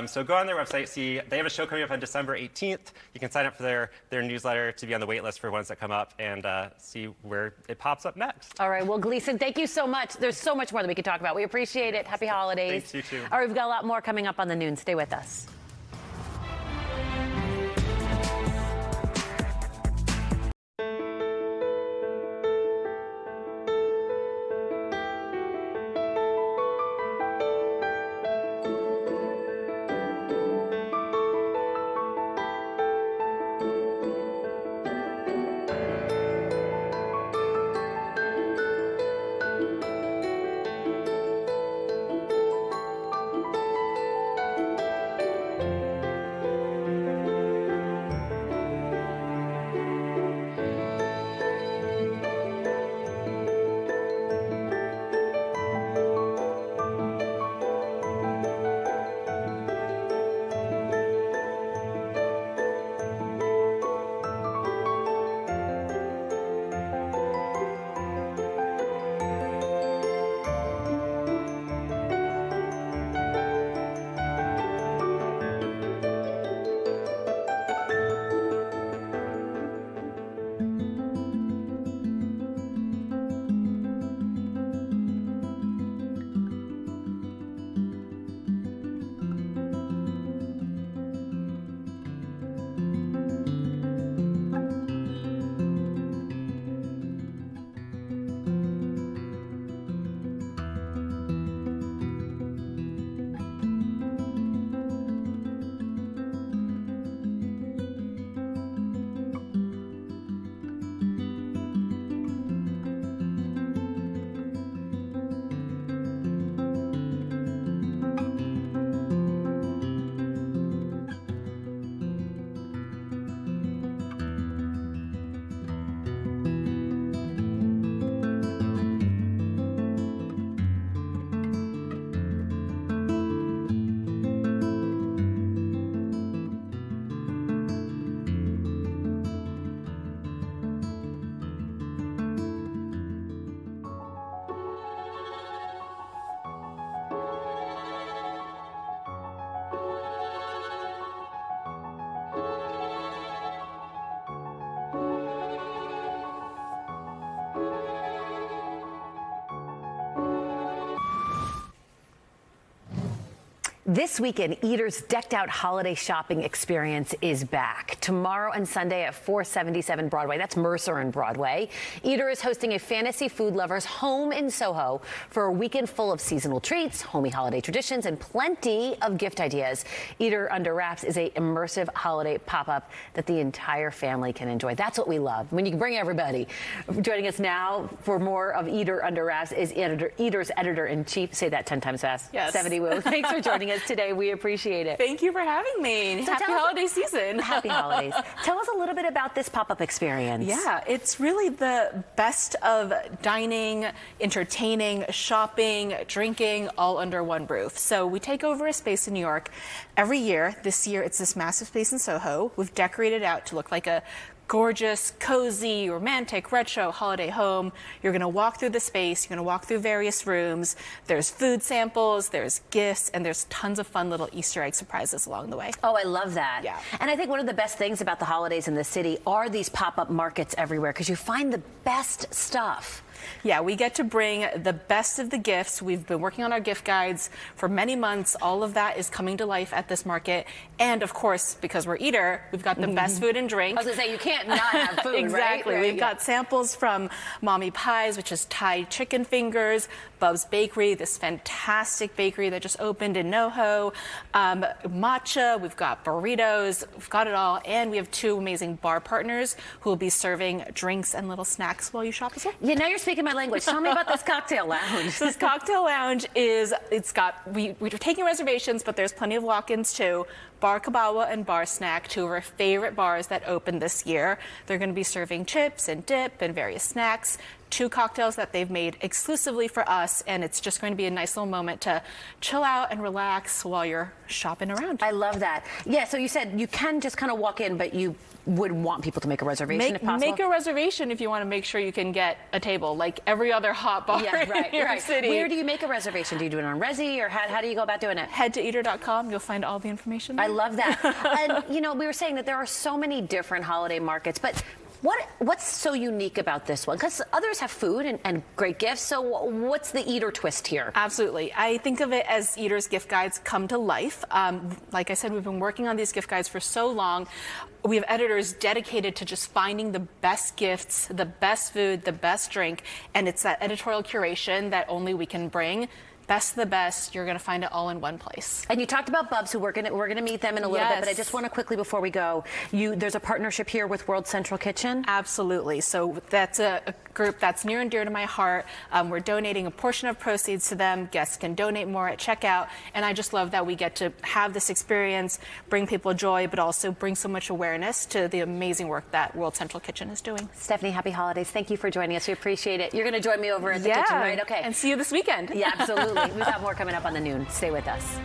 So go on their website, see. They have a show coming up on December 18th. You can sign up for their newsletter to be on the wait list for ones that come up and see where it pops up next. All right, well, Gleason, thank you so much. There's so much more that we could talk about. We appreciate it. Happy holidays. Thanks, you too. All right, we've got a lot more coming up on the Noon. Stay with us. This weekend, Eater's decked-out holiday shopping experience is back. Tomorrow and Sunday at 477 Broadway, that's Mercer and Broadway, Eater is hosting a fantasy food lovers home in Soho for a weekend full of seasonal treats, homey holiday traditions, and plenty of gift ideas. Eater Under Wraps is a immersive holiday pop-up that the entire family can enjoy. That's what we love, when you can bring everybody. Joining us now for more of Eater Under Wraps is Eater's editor-in-chief. Say that 10 times fast. Yes. Stephanie Wu. Thanks for joining us today. We appreciate it. Thank you for having me. So Happy holiday season. Happy holidays. Tell us a little bit about this pop-up experience. Yeah, it's really the best of dining, entertaining, shopping, drinking, all under one roof. So we take over a space in New York every year. This year, it's this massive space in Soho. We've decorated out to look like a gorgeous, cozy, romantic, retro holiday home. You're going to walk through the space. You're going to walk through various rooms. There's food samples, there's gifts, and there's tons of fun little Easter egg surprises along the way. Oh, I love that. Yeah. And I think one of the best things about the holidays in the city are these pop-up markets everywhere because you find the best stuff. Yeah, we get to bring the best of the gifts. We've been working on our gift guides for many months. All of that is coming to life at this market. And of course, because we're Eater, we've got the best food and drink. I was going to say, you can't not have food, exactly. right? We've got samples from Mommy Pies, which is Thai chicken fingers, Bub's Bakery, this fantastic bakery that just opened in NoHo, matcha, we've got burritos, we've got it all. And we have two amazing bar partners who will be serving drinks and little snacks while you shop as well. Yeah, now you're speaking my language. Tell me about this cocktail lounge. This cocktail lounge we're taking reservations, but there's plenty of walk-ins too. Bar Kabawa and Bar Snack, two of our favorite bars that opened this year. They're going to be serving chips and dip and various snacks. Two cocktails that they've made exclusively for us, and it's just going to be a nice little moment to chill out and relax while you're shopping around. I love that. Yeah, so you said you can just kind of walk in, but you would want people to make a reservation if possible? Make a reservation if you want to make sure you can get a table, like every other hot bar in New York City. Where do you make a reservation? Do you do it on Resy, or how do you go about doing it? Head to eater.com. You'll find all the information there. I love that. And, you know, we were saying that there are so many different holiday markets, but what's so unique about this one? Because others have food and great gifts, so what's the Eater twist here? Absolutely. I think of it as Eater's gift guides come to life. Like I said, we've been working on these gift guides for so long. We have editors dedicated to just finding the best gifts, the best food, the best drink, and it's that editorial curation that only we can bring. Best of the best, you're going to find it all in one place. And you talked about Bubs, who we're going to meet them in a little bit, but I just want to quickly, before we go, there's a partnership here with World Central Kitchen? Absolutely. So that's a group that's near and dear to my heart. We're donating a portion of proceeds to them. Guests can donate more at checkout, and I just love that we get to have this experience, bring people joy, but also bring so much awareness to the amazing work that World Central Kitchen is doing. Stephanie, happy holidays. Thank you for joining us. We appreciate it. You're going to join me over at the kitchen, right? Okay. And see you this weekend. Yeah, absolutely. We've got more coming up on the Noon. Stay with us.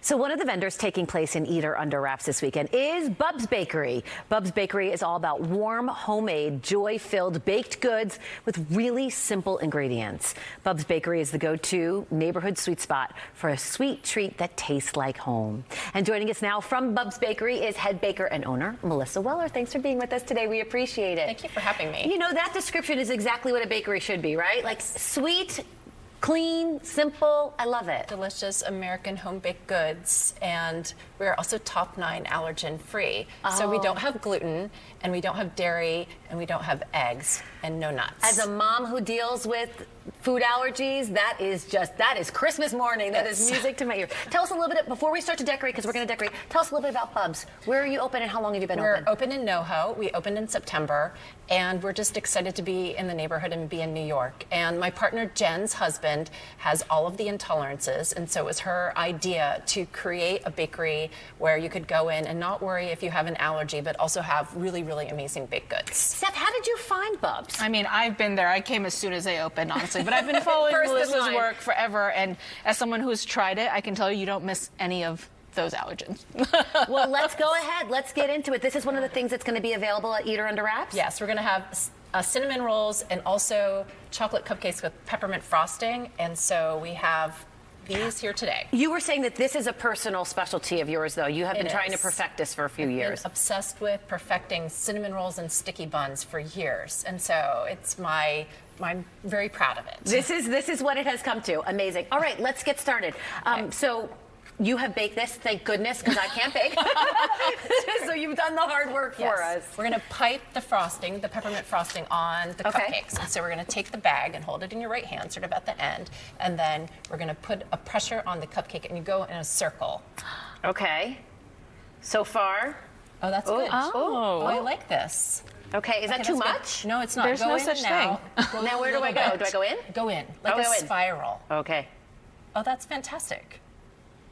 So one of the vendors taking place in Eater Under Wraps this weekend is Bub's Bakery. Bub's Bakery is all about warm, homemade, joy-filled baked goods with really simple ingredients. Bub's Bakery is the go-to neighborhood sweet spot for a sweet treat that tastes like home. And joining us now from Bub's Bakery is head baker and owner Melissa Weller. Thanks for being with us today. We appreciate it. Thank you for having me. You know, that description is exactly what a bakery should be, right? Like sweet, clean, simple. I love it. Delicious American home-baked goods, and we're also top 9 allergen free. So we don't have gluten, and we don't have dairy, and we don't have eggs, and no nuts. As a mom who deals with food allergies, that is Christmas morning. That is music to my ears. Tell us a little bit, before we start to decorate, because we're going to decorate, tell us a little bit about Bub's. Where are you open and how long have you been open? We're open in NoHo. We opened in September, and we're just excited to be in the neighborhood and be in New York. And my partner Jen's husband has all of the intolerances, and so it was her idea to create a bakery where you could go in and not worry if you have an allergy, but also have really, really amazing baked goods. Steph, how did you find Bub's? I mean, I've been there. I came as soon as they opened, honestly. But I've been following Melissa's work forever. And as someone who's tried it, I can tell you don't miss any of those allergens. Well, let's go ahead. Let's get into it. This is one of the things that's going to be available at Eater Under Wraps? Yes, we're going to have cinnamon rolls and also chocolate cupcakes with peppermint frosting. And so we have these here today. You were saying that this is a personal specialty of yours, though. You have been trying to perfect this for a few years. I've been obsessed with perfecting cinnamon rolls and sticky buns for years, and so it's I'm very proud of it. This is what it has come to. Amazing. All right, let's get started. So you have baked this, thank goodness, because I can't bake. So you've done the hard work for us. We're going to pipe the frosting, the peppermint frosting, on the cupcakes. And so we're going to take the bag and hold it in your right hand, sort of at the end, and then we're going to put a pressure on the cupcake, and you go in a circle. Okay. So far. Oh, that's good. Oh, I like this. Okay, is that too much? No, it's not. There's no such thing. Now where do I go? Do I go in? Go in, like a spiral. Okay. Oh, that's fantastic.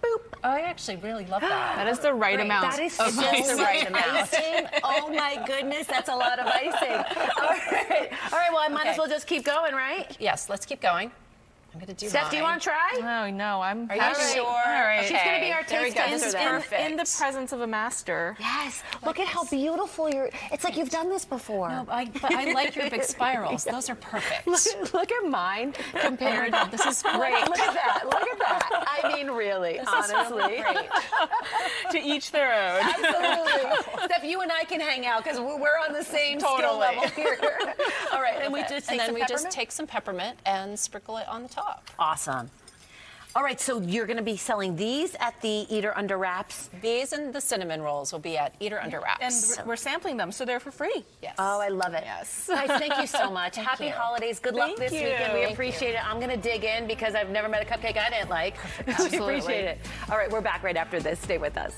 Boop. Oh, I actually really love that. That is the right amount. That is of so icing. the right amount. Oh my goodness, that's a lot of icing. All right, well, I might as well just keep going, right? Yes, let's keep going. I'm going to do Steph, mine. do you want to try? Oh, no, I'm Are you sure? All right. She's going to be our taste tester then. In the presence of a master. Yes. Look at how beautiful you're. It's like you've done this before. No, but I like your big spirals. Those are perfect. Look at mine compared. This is great. Look at that. Look at that. I mean, really, honestly. To each their own. Absolutely. Steph, you and I can hang out because we're on the same skill level here. All right, and we just take some peppermint and sprinkle it on the top. Awesome. All right, so you're going to be selling these at the Eater Under Wraps? These and the cinnamon rolls will be at Eater Under Wraps. And we're sampling them, so they're for free. Yes. Oh, I love it. Yes. Guys, thank you so much. Happy holidays. Good luck this weekend. We appreciate it. I'm going to dig in because I've never met a cupcake I didn't like. We appreciate it. All right, we're back right after this. Stay with us.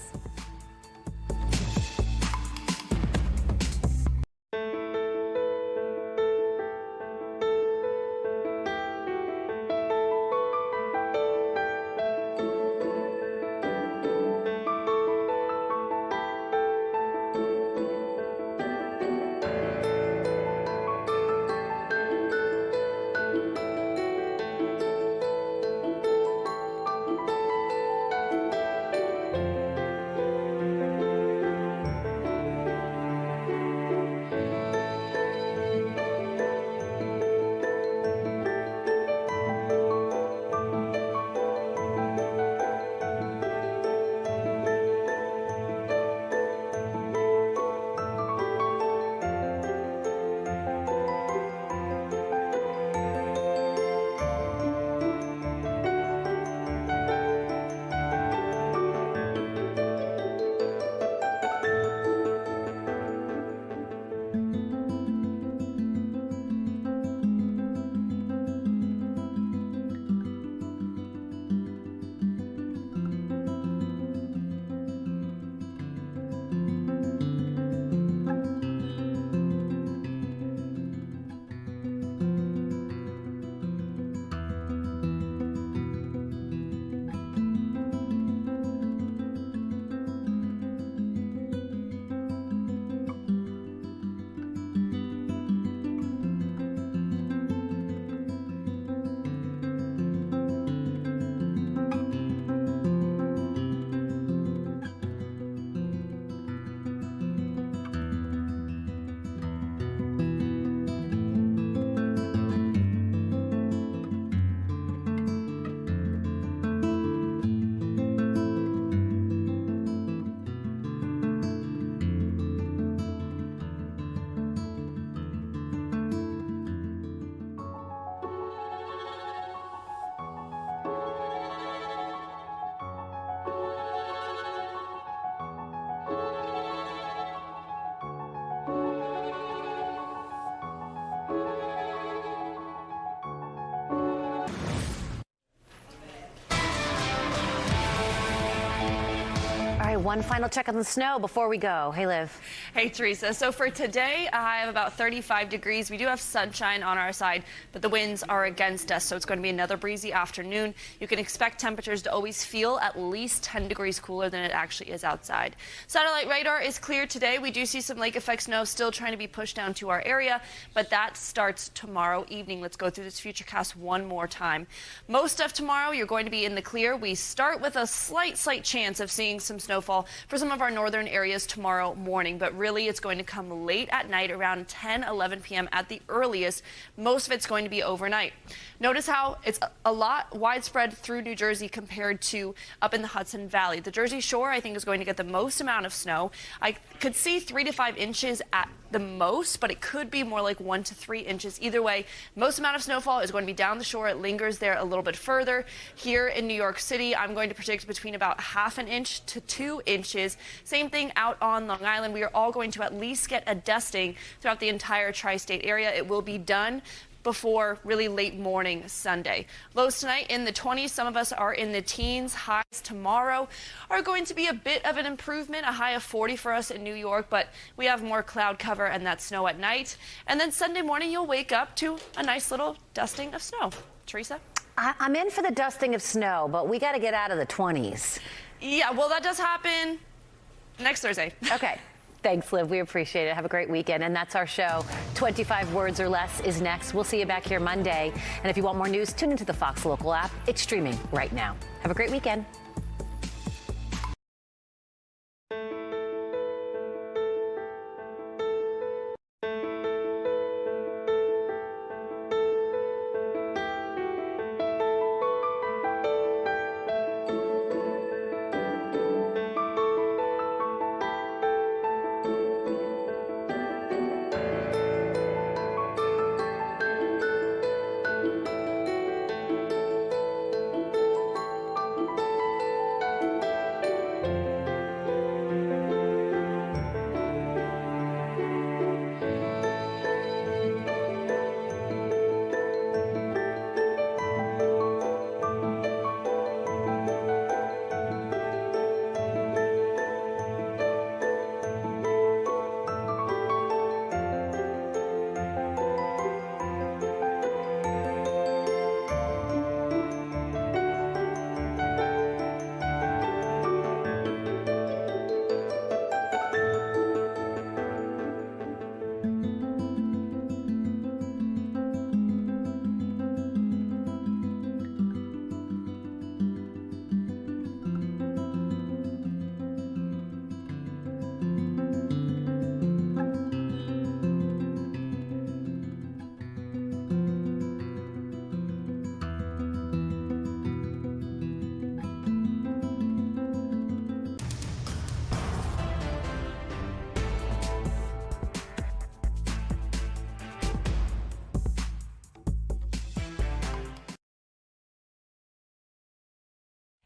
one final check on the snow before we go. Hey, Liv. Hey, Teresa. So for today, a high of about 35 degrees. We do have sunshine on our side, but the winds are against us, so it's going to be another breezy afternoon. You can expect temperatures to always feel at least 10 degrees cooler than it actually is outside. Satellite radar is clear today. We do see some lake effect snow still trying to be pushed down to our area, but that starts tomorrow evening. Let's go through this futurecast one more time. Most of tomorrow, you're going to be in the clear. We start with a slight chance of seeing some snowfall for some of our northern areas tomorrow morning, but really it's going to come late at night around 10-11 p.m. at the earliest. Most of it's going to be overnight. Notice how it's a lot widespread through New Jersey compared to up in the Hudson Valley. The Jersey Shore, I think, is going to get the most amount of snow. I could see 3 to 5 inches at the most, but it could be more like 1 to 3 inches. Either way, most amount of snowfall is going to be down the shore. It lingers there a little bit further. Here in New York City, I'm going to predict between about ½ an inch to 2 inches. Same thing out on Long Island. We are all going to at least get a dusting throughout the entire tri-state area. It will be done before really late morning Sunday. Lows tonight in the 20s. Some of us are in the teens. Highs tomorrow are going to be a bit of an improvement, a high of 40 for us in New York, but we have more cloud cover and that snow at night. And then Sunday morning, you'll wake up to a nice little dusting of snow. Teresa? I'm in for the dusting of snow, but we got to get out of the 20s. Yeah, well, that does happen next Thursday. Okay. Thanks, Liv. We appreciate it. Have a great weekend. And that's our show. 25 Words or Less is next. We'll see you back here Monday. And if you want more news, tune into the Fox Local app. It's streaming right now. Have a great weekend.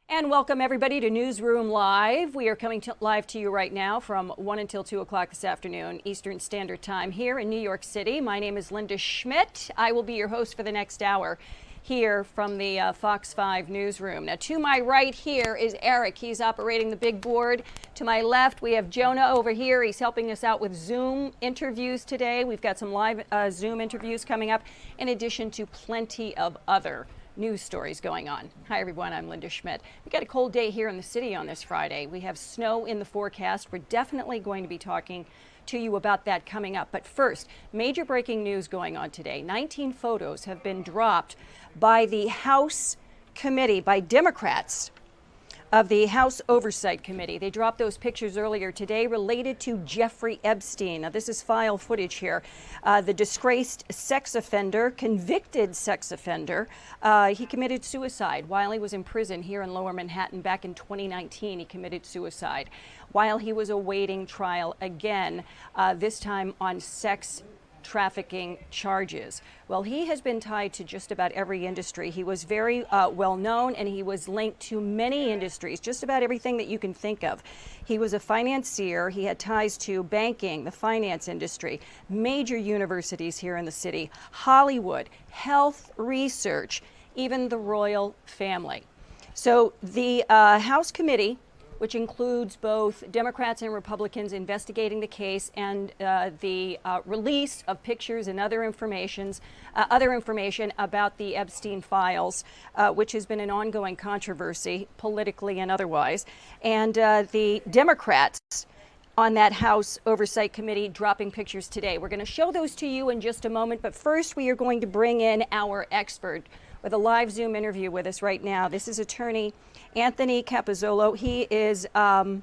And welcome everybody to Newsroom Live. We are coming live to you right now from 1 until 2 o'clock this afternoon, Eastern Standard Time here in New York City. My name is Linda Schmidt. I will be your host for the next hour here from the Fox 5 Newsroom. Now, to my right here is Eric. He's operating the big board. To my left, we have Jonah over here. He's helping us out with Zoom interviews today. We've got some live Zoom interviews coming up, in addition to plenty of other news stories going on. Hi, everyone. I'm Linda Schmidt. We got a cold day here in the city on this Friday. We have snow in the forecast. We're definitely going to be talking to you about that coming up. But first, major breaking news going on today. 19 photos have been dropped by the House Committee, by Democrats of the House Oversight Committee. They dropped those pictures earlier today related to Jeffrey Epstein. Now, this is file footage here. The disgraced sex offender, convicted sex offender, he committed suicide while he was in prison here in Lower Manhattan back in 2019. He committed suicide while he was awaiting trial again, this time on sex trafficking charges. Well, he has been tied to just about every industry. He was very well known, and he was linked to many industries, just about everything that you can think of. He was a financier. He had ties to banking, the finance industry, major universities here in the city, Hollywood, health research, even the royal family. So the House committee which includes both Democrats and Republicans investigating the case and the release of pictures and other information about the Epstein files, which has been an ongoing controversy politically and otherwise. And the Democrats on that House Oversight Committee dropping pictures today. We're going to show those to you in just a moment, but first we are going to bring in our expert with a live Zoom interview with us right now. This is attorney Anthony Capozzolo. He is a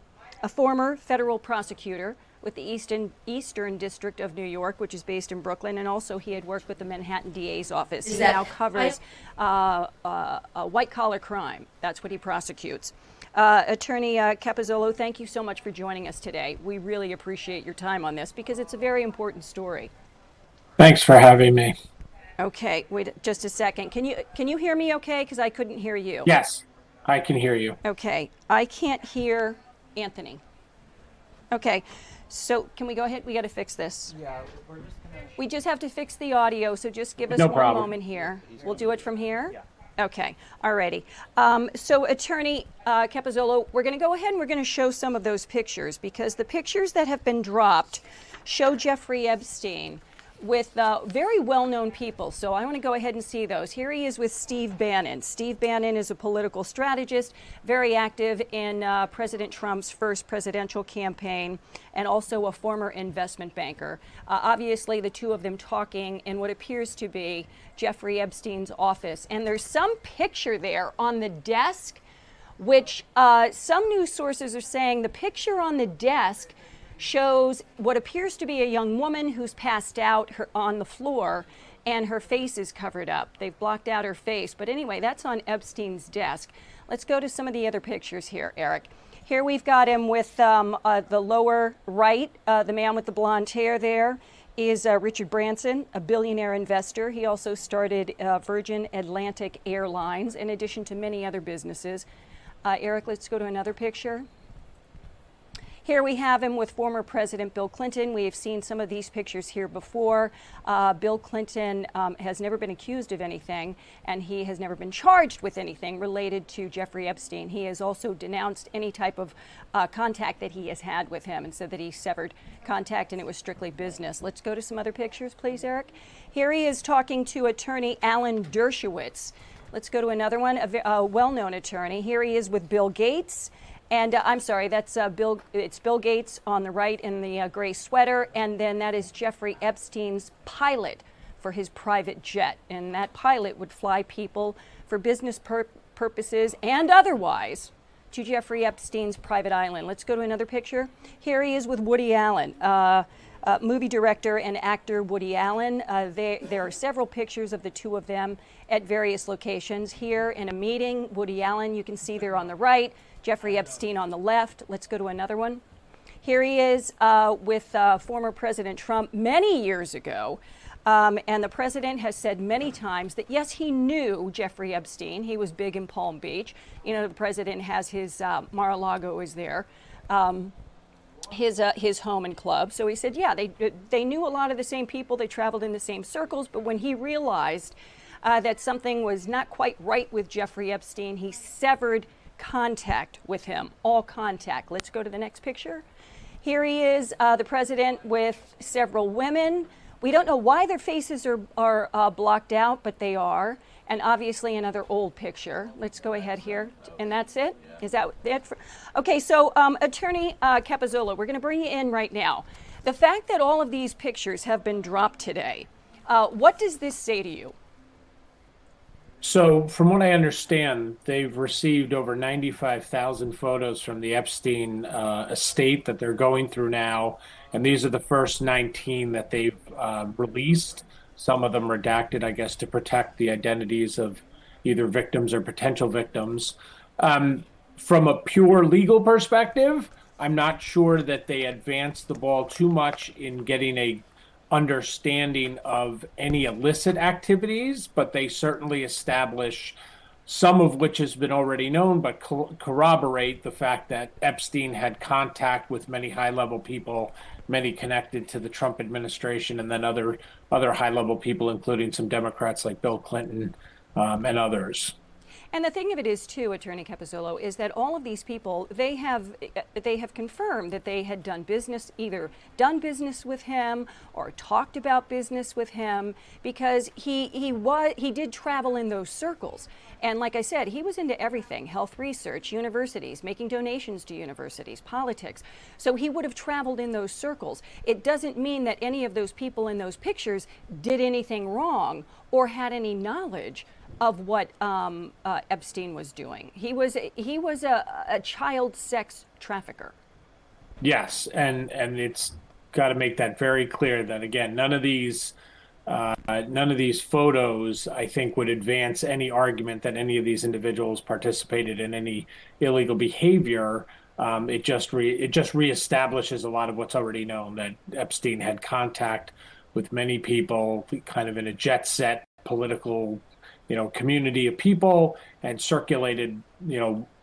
former federal prosecutor with the Eastern District of New York, which is based in Brooklyn, and also he had worked with the Manhattan DA's office. He now covers white-collar crime. That's what he prosecutes. Attorney Capozzolo, thank you so much for joining us today. We really appreciate your time on this because it's a very important story. Thanks for having me. Okay, wait just a second. Can you hear me okay? Because I couldn't hear you. Yes, I can hear you. Okay, I can't hear Anthony. Okay, so can we go ahead? We got to fix this. Yeah, we just have to fix the audio, so just give us No one problem. moment here. We'll do it from here? Yeah. Okay, alrighty. So Attorney Capozzolo, we're going to go ahead and we're going to show some of those pictures because the pictures that have been dropped show Jeffrey Epstein with very well-known people. So I want to go ahead and see those. Here he is with Steve Bannon. Steve Bannon is a political strategist, very active in President Trump's first presidential campaign, and also a former investment banker. Obviously, the two of them talking in what appears to be Jeffrey Epstein's office. And there's some picture there on the desk, which some news sources are saying the picture on the desk shows what appears to be a young woman who's passed out on the floor and her face is covered up. They've blocked out her face. But anyway, that's on Epstein's desk. Let's go to some of the other pictures here, Eric. Here we've got him with the lower right, the man with the blonde hair there is Richard Branson, a billionaire investor. He also started Virgin Atlantic Airlines, in addition to many other businesses. Eric, let's go to another picture. Here we have him with former President Bill Clinton. We have seen some of these pictures here before. Bill Clinton has never been accused of anything, and he has never been charged with anything related to Jeffrey Epstein. He has also denounced any type of contact that he has had with him and said that he severed contact and it was strictly business. Let's go to some other pictures, please, Eric. Here he is talking to attorney Alan Dershowitz. Let's go to another one, a well-known attorney. Here he is with Bill Gates. And I'm sorry, that's it's Bill Gates on the right in the gray sweater. And then that is Jeffrey Epstein's pilot for his private jet. And that pilot would fly people for business purposes and otherwise to Jeffrey Epstein's private island. Let's go to another picture. Here he is with Woody Allen. Movie director and actor Woody Allen. There are several pictures of the two of them at various locations. Here in a meeting, Woody Allen, you can see there on the right, Jeffrey Epstein on the left. Let's go to another one. Here he is with former President Trump many years ago. And the president has said many times that, yes, he knew Jeffrey Epstein. He was big in Palm Beach. You know, the president has his Mar-a-Lago is there. His home and club. So he said, yeah, they knew a lot of the same people. They traveled in the same circles. But when he realized that something was not quite right with Jeffrey Epstein, he severed contact with him, all contact. Let's go to the next picture. Here he is, the president with several women. We don't know why their faces are blocked out, but they are. And obviously another old picture. Let's go ahead here. And that's it? Is that it? Okay, so Attorney Capozzolo, we're going to bring you in right now. The fact that all of these pictures have been dropped today, what does this say to you? So from what I understand, they've received over 95,000 photos from the Epstein estate that they're going through now. And these are the first 19 that they've released. Some of them redacted, I guess, to protect the identities of either victims or potential victims. From a pure legal perspective, I'm not sure that they advanced the ball too much in getting a understanding of any illicit activities, but they certainly establish some of which has been already known, but corroborate the fact that Epstein had contact with many high-level people, many connected to the Trump administration, and then other high-level people, including some Democrats like Bill Clinton and others. And the thing of it is, too, Attorney Capizolo, is that all of these people, they have confirmed that they had either done business with him or talked about business with him, because he did travel in those circles. And like I said, he was into everything: health research, universities, making donations to universities, politics. So he would have traveled in those circles. It doesn't mean that any of those people in those pictures did anything wrong or had any knowledge of what Epstein was doing. He was a child sex trafficker. Yes, and it's got to make that very clear that, again, none of these photos, I think, would advance any argument that any of these individuals participated in any illegal behavior. It just reestablishes a lot of what's already known, that Epstein had contact with many people, kind of in a jet set political, community of people, and circulated,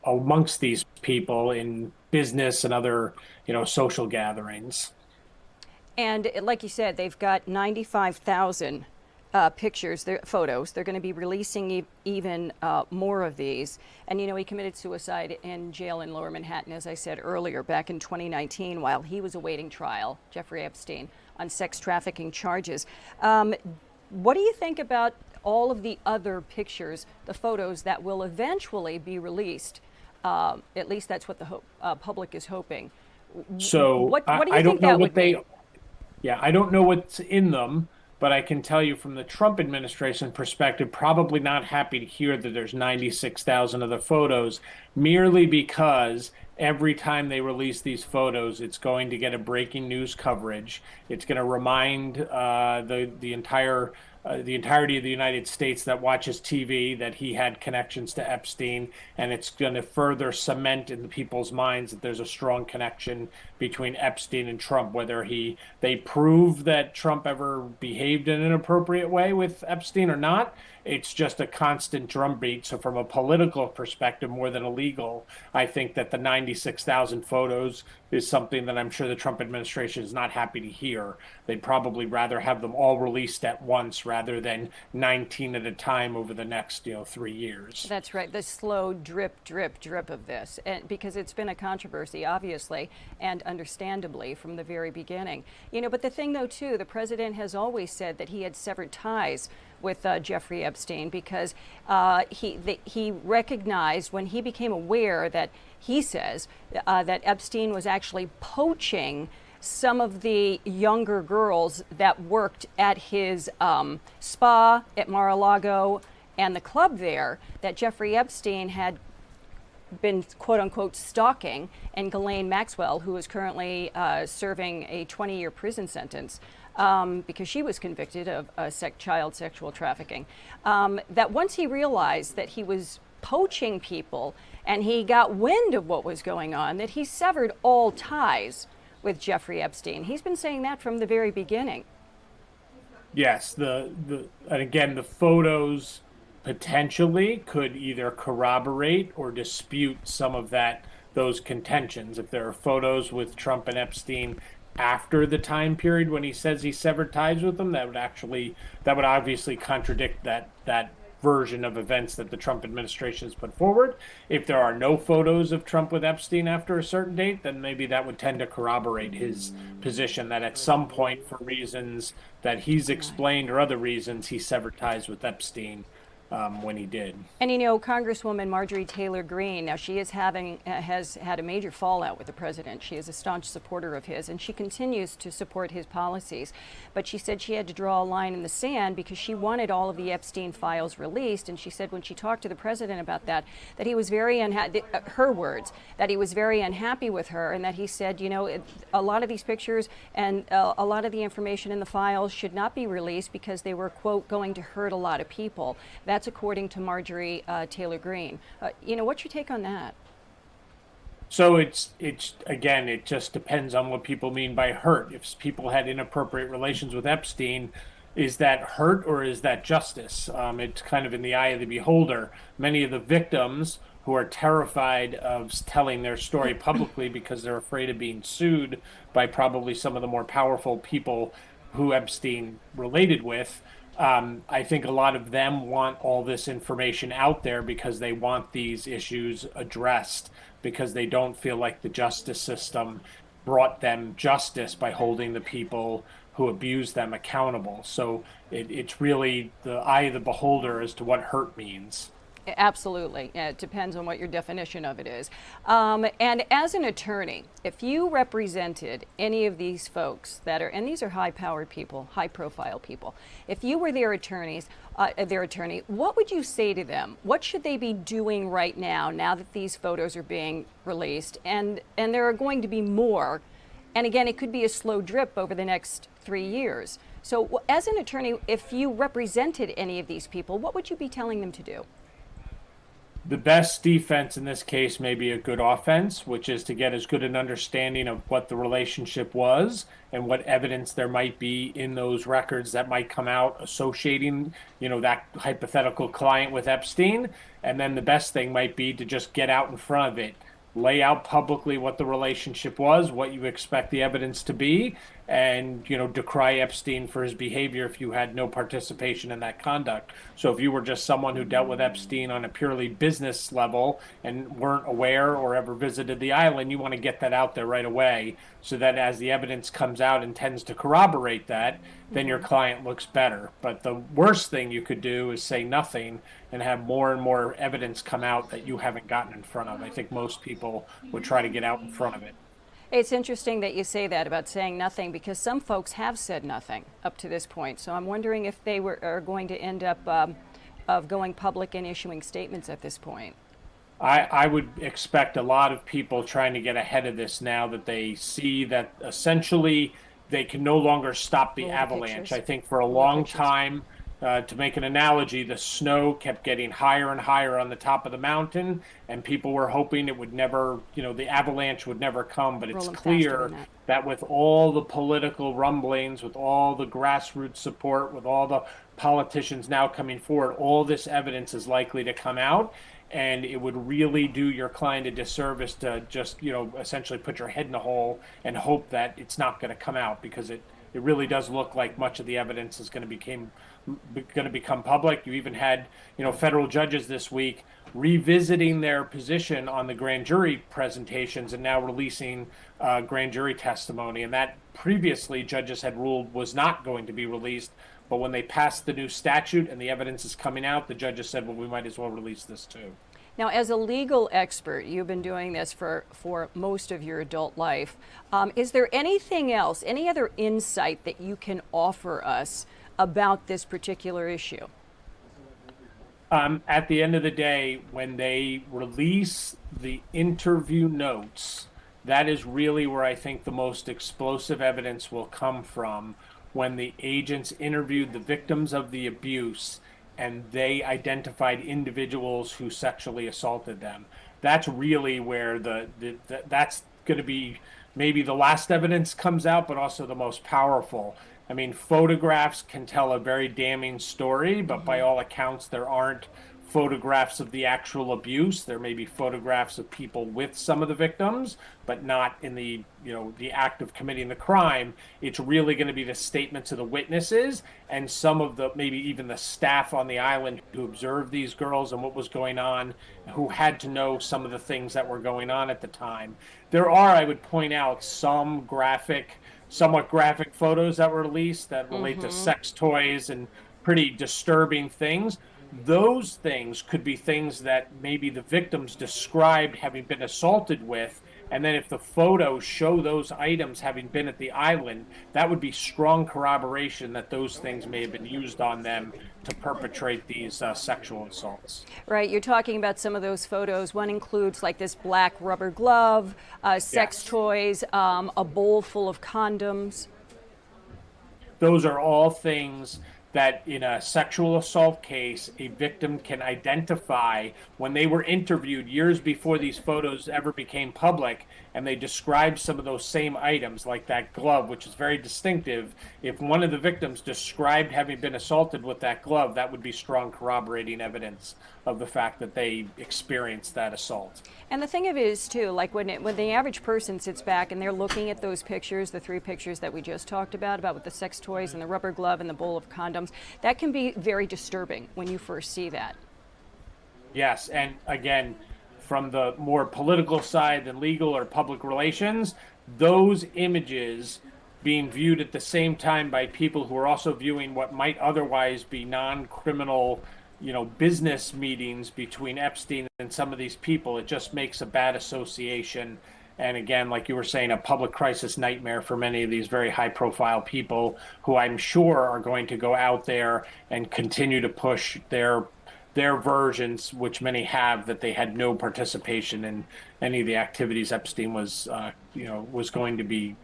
amongst these people in business and other, social gatherings. And like you said, they've got 95,000 pictures, photos. They're going to be releasing even more of these. And, he committed suicide in jail in Lower Manhattan, as I said earlier, back in 2019, while he was awaiting trial, Jeffrey Epstein, on sex trafficking charges. What do you think about all of the other pictures, the photos that will eventually be released? At least that's what the public is hoping. So what do you I don't think know that what would mean? I don't know what's in them, but I can tell you from the Trump administration perspective, probably not happy to hear that there's 96,000 other photos, merely because every time they release these photos, it's going to get a breaking news coverage. It's going to remind the entirety of the United States that watches TV that he had connections to Epstein, and it's going to further cement in the people's minds that there's a strong connection between Epstein and Trump. Whether they prove that Trump ever behaved in an inappropriate way with Epstein or not, it's just a constant drumbeat. So from a political perspective, more than a legal, I think that the 96,000 photos is something that I'm sure the Trump administration is not happy to hear. They'd probably rather have them all released at once rather than 19 at a time over the next 3 years. That's right. The slow drip, drip, drip of this, and because it's been a controversy, obviously, and understandably from the very beginning. But the thing, though, too, the president has always said that he had severed ties with Jeffrey Epstein, because he recognized, when he became aware that he says that Epstein was actually poaching some of the younger girls that worked at his spa at Mar-a-Lago and the club there, that Jeffrey Epstein had been, quote unquote, stalking, and Ghislaine Maxwell, who is currently serving a 20-year prison sentence because she was convicted of child sexual trafficking. That once he realized that he was poaching people and he got wind of what was going on, that he severed all ties with Jeffrey Epstein. He's been saying that from the very beginning. Yes, and again, the photos potentially could either corroborate or dispute some of those contentions. If there are photos with Trump and Epstein after the time period when he says he severed ties with them, that would obviously contradict that version of events that the Trump administration has put forward. If there are no photos of Trump with Epstein after a certain date, then maybe that would tend to corroborate his position that at some point, for reasons that he's explained or other reasons, he severed ties with Epstein when he did. And Congresswoman Marjorie Taylor Greene, now she has had a major fallout with the president. She is a staunch supporter of his, and she continues to support his policies. But she said she had to draw a line in the sand because she wanted all of the Epstein files released. And she said when she talked to the president about that he was very unhappy, her words, that he was very unhappy with her, and that he said, a lot of these pictures and a lot of the information in the files should not be released because they were, quote, going to hurt a lot of people. That's according to Marjorie Taylor Greene. What's your take on that? So it just depends on what people mean by hurt. If people had inappropriate relations with Epstein, is that hurt or is that justice? It's kind of in the eye of the beholder. Many of the victims who are terrified of telling their story publicly because they're afraid of being sued by probably some of the more powerful people who Epstein related with, I think a lot of them want all this information out there because they want these issues addressed, because they don't feel like the justice system brought them justice by holding the people who abuse them accountable. So it's really the eye of the beholder as to what hurt means. Absolutely. It depends on what your definition of it is. And as an attorney, if you represented any of these folks that are, and these are high-powered people, high-profile people, if you were their attorney, what would you say to them? What should they be doing right now that these photos are being released? And there are going to be more. And again, it could be a slow drip over the next 3 years. So as an attorney, if you represented any of these people, what would you be telling them to do? The best defense in this case may be a good offense, which is to get as good an understanding of what the relationship was and what evidence there might be in those records that might come out associating, that hypothetical client with Epstein. And then the best thing might be to just get out in front of it, lay out publicly what the relationship was, what you expect the evidence to be, and decry Epstein for his behavior if you had no participation in that conduct. So if you were just someone who dealt with Epstein on a purely business level and weren't aware or ever visited the island, you want to get that out there right away, so that as the evidence comes out and tends to corroborate that, then your client looks better. But the worst thing you could do is say nothing and have more and more evidence come out that you haven't gotten in front of. I think most people would try to get out in front of it. It's interesting that you say that about saying nothing, because some folks have said nothing up to this point. So I'm wondering if they are going to end up of going public and issuing statements at this point. I would expect a lot of people trying to get ahead of this now that they see that essentially they can no longer stop the avalanche. I think for a long time, to make an analogy, the snow kept getting higher and higher on the top of the mountain, and people were hoping it would never, the avalanche would never come. But it's clear that with all the political rumblings, with all the grassroots support, with all the politicians now coming forward, all this evidence is likely to come out. And it would really do your client a disservice to just, essentially put your head in a hole and hope that it's not going to come out, because it really does look like much of the evidence is going to become public. You even had, federal judges this week revisiting their position on the grand jury presentations and now releasing grand jury testimony. And that previously judges had ruled was not going to be released. But when they passed the new statute and the evidence is coming out, the judges said, well, we might as well release this too. Now, as a legal expert, you've been doing this for most of your adult life. Is there anything else, any other insight that you can offer us about this particular issue? At the end of the day, when they release the interview notes, that is really where I think the most explosive evidence will come from, when the agents interviewed the victims of the abuse and they identified individuals who sexually assaulted them. That's really where that's going to be maybe the last evidence comes out, but also the most powerful. I mean, photographs can tell a very damning story, but by all accounts, there aren't photographs of the actual abuse. There may be photographs of people with some of the victims, but not in the act of committing the crime. It's really going to be the statements of the witnesses and some of the, maybe even the staff on the island who observed these girls and what was going on, who had to know some of the things that were going on at the time. There are, I would point out, some somewhat graphic photos that were released that relate to sex toys and pretty disturbing things. Those things could be things that maybe the victims described having been assaulted with, and then if the photos show those items having been at the island, that would be strong corroboration that those things may have been used on them to perpetrate these sexual assaults. Right, you're talking about some of those photos. One includes like this black rubber glove, sex toys, a bowl full of condoms. Those are all things that in a sexual assault case, a victim can identify when they were interviewed years before these photos ever became public, and they described some of those same items, like that glove, which is very distinctive. If one of the victims described having been assaulted with that glove, that would be strong corroborating evidence of the fact that they experienced that assault. And the thing of it is, too, like when the average person sits back and they're looking at those pictures, the 3 pictures that we just talked about with the sex toys and the rubber glove and the bowl of condoms, items. That can be very disturbing when you first see that. Yes, and again, from the more political side than legal or public relations, those images being viewed at the same time by people who are also viewing what might otherwise be non-criminal, business meetings between Epstein and some of these people, it just makes a bad association. And again, like you were saying, a public crisis nightmare for many of these very high-profile people who I'm sure are going to go out there and continue to push their versions, which many have, that they had no participation in any of the activities Epstein was going to be,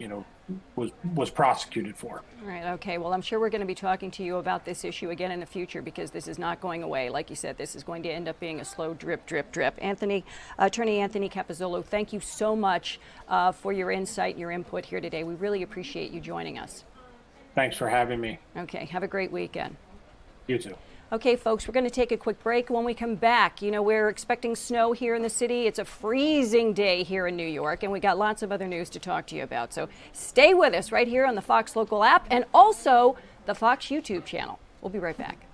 was prosecuted for. All right. Okay. Well, I'm sure we're going to be talking to you about this issue again in the future, because this is not going away. Like you said, this is going to end up being a slow drip, drip, drip. Attorney Anthony Capozzolo, thank you so much for your insight and your input here today. We really appreciate you joining us. Thanks for having me. Okay. Have a great weekend. You too. Okay, folks, we're going to take a quick break. When we come back, we're expecting snow here in the city. It's a freezing day here in New York, and we got lots of other news to talk to you about. So stay with us right here on the Fox Local app and also the Fox YouTube channel. We'll be right back.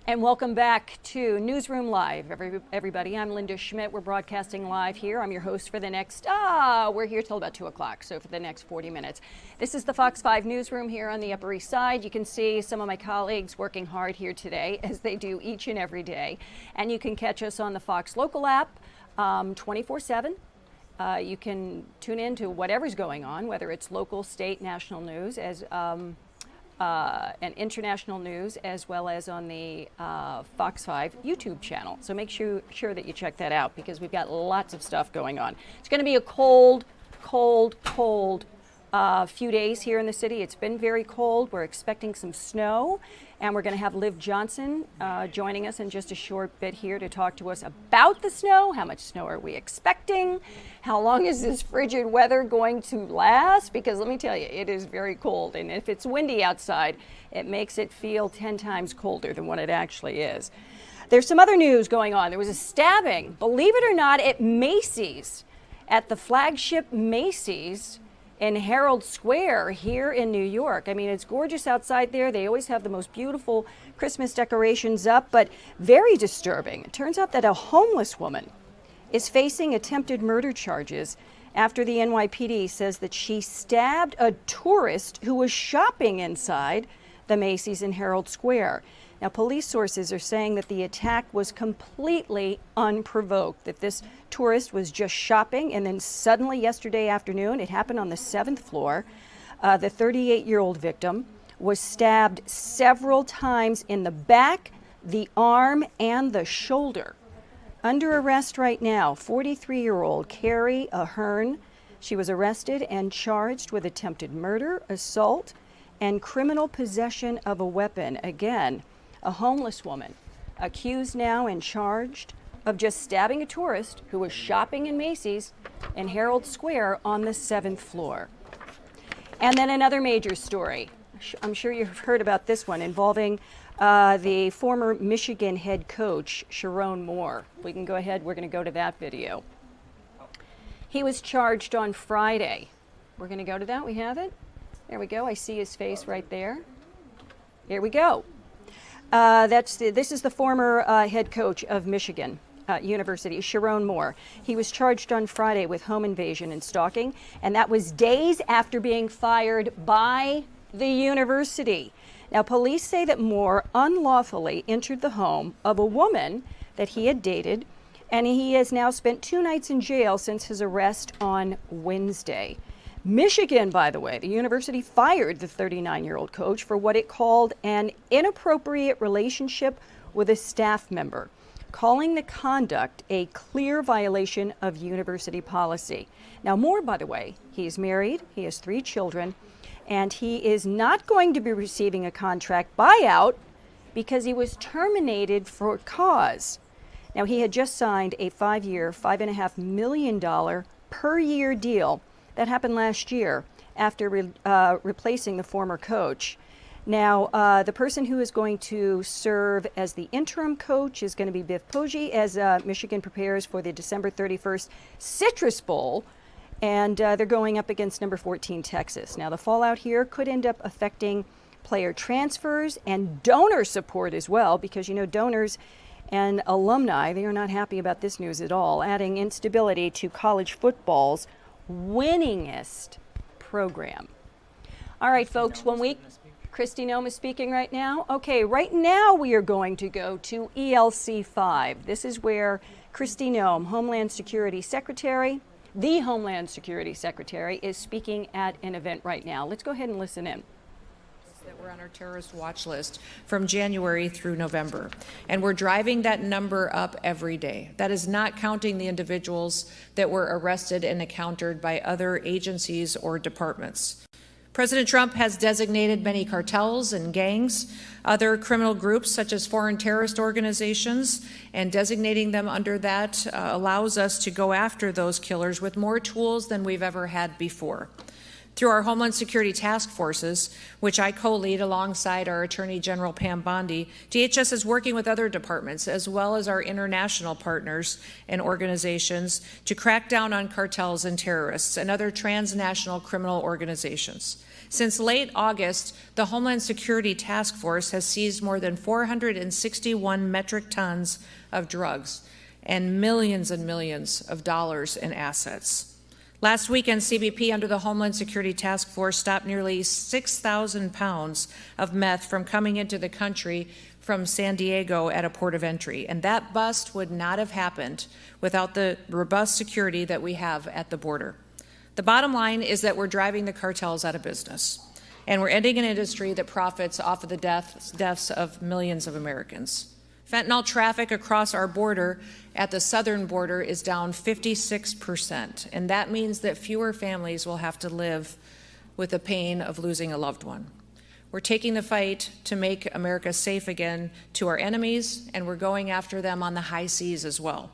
And welcome back to Newsroom Live, everybody. I'm Linda Schmidt. We're broadcasting live here. I'm your host for the next, we're here till about 2 o'clock, so for the next 40 minutes. This is the Fox 5 Newsroom here on the Upper East Side. You can see some of my colleagues working hard here today, as they do each and every day. And you can catch us on the Fox Local app 24/7. You can tune in to whatever's going on, whether it's local, state, national news, and international news, as well as on the Fox 5 YouTube channel. So make sure that you check that out, because we've got lots of stuff going on. It's going to be a cold few days here in the city. It's been very cold. We're expecting some snow, and we're going to have Liv Johnson joining us in just a short bit here to talk to us about the snow. How much snow are we expecting? How long is this frigid weather going to last? Because let me tell you, it is very cold, and if it's windy outside, it makes it feel 10 times colder than what it actually is. There's some other news going on. There was a stabbing, believe it or not, at Macy's, at the flagship Macy's in Herald Square here in New York. I mean, it's gorgeous outside there. They always have the most beautiful Christmas decorations up, but very disturbing. It turns out that a homeless woman is facing attempted murder charges after the NYPD says that she stabbed a tourist who was shopping inside the Macy's in Herald Square. Now, police sources are saying that the attack was completely unprovoked, that this tourist was just shopping, and then suddenly yesterday afternoon, it happened on the 7th floor, the 38-year-old victim was stabbed several times in the back, the arm, and the shoulder. Under arrest right now, 43-year-old Carrie Ahern. She was arrested and charged with attempted murder, assault, and criminal possession of a weapon. Again, a homeless woman accused now and charged of just stabbing a tourist who was shopping in Macy's in Herald Square on the 7th floor. And then another major story. I'm sure you've heard about this one, involving the former Michigan head coach, Sharon Moore. We can go ahead. We're going to go to that video. He was charged on Friday. We're going to go to that. We have it. There we go. I see his face right there. Here we go. This is the former head coach of Michigan University, Sharon Moore. He was charged on Friday with home invasion and stalking, and that was days after being fired by the university. Now, police say that Moore unlawfully entered the home of a woman that he had dated, and he has now spent 2 nights in jail since his arrest on Wednesday. Michigan, by the way, the university fired the 39-year-old coach for what it called an inappropriate relationship with a staff member, calling the conduct a clear violation of university policy. Now, Moore, by the way, he's married, he has 3 children, and he is not going to be receiving a contract buyout because he was terminated for cause. Now, he had just signed a 5-year, $5.5 million per year deal that happened last year after replacing the former coach. Now, the person who is going to serve as the interim coach is going to be Biff Poggi as Michigan prepares for the December 31st Citrus Bowl, and they're going up against number 14 Texas. Now, the fallout here could end up affecting player transfers and donor support as well, because, you know, donors and alumni, they are not happy about this news at all, adding instability to college football's winningest program. All right, folks, Kristi Noem is speaking right now. Okay, right now we are going to go to ELC 5. This is where Kristi Noem, Homeland Security Secretary, the Homeland Security Secretary, is speaking at an event right now. Let's go ahead and listen in. That we're on our terrorist watch list from January through November. And we're driving that number up every day. That is not counting the individuals that were arrested and encountered by other agencies or departments. President Trump has designated many cartels and gangs, other criminal groups such as foreign terrorist organizations, and designating them under that allows us to go after those killers with more tools than we've ever had before. Through our Homeland Security Task Forces, which I co-lead alongside our Attorney General Pam Bondi, DHS is working with other departments as well as our international partners and organizations to crack down on cartels and terrorists and other transnational criminal organizations. Since late August, the Homeland Security Task Force has seized more than 461 metric tons of drugs and millions of dollars in assets. Last weekend, CBP under the Homeland Security Task Force stopped nearly 6,000 pounds of meth from coming into the country from San Diego at a port of entry. And that bust would not have happened without the robust security that we have at the border. The bottom line is that we're driving the cartels out of business. And we're ending an industry that profits off of the deaths of millions of Americans. Fentanyl traffic across our border at the southern border is down 56%, and that means that fewer families will have to live with the pain of losing a loved one. We're taking the fight to make America safe again to our enemies, and we're going after them on the high seas as well.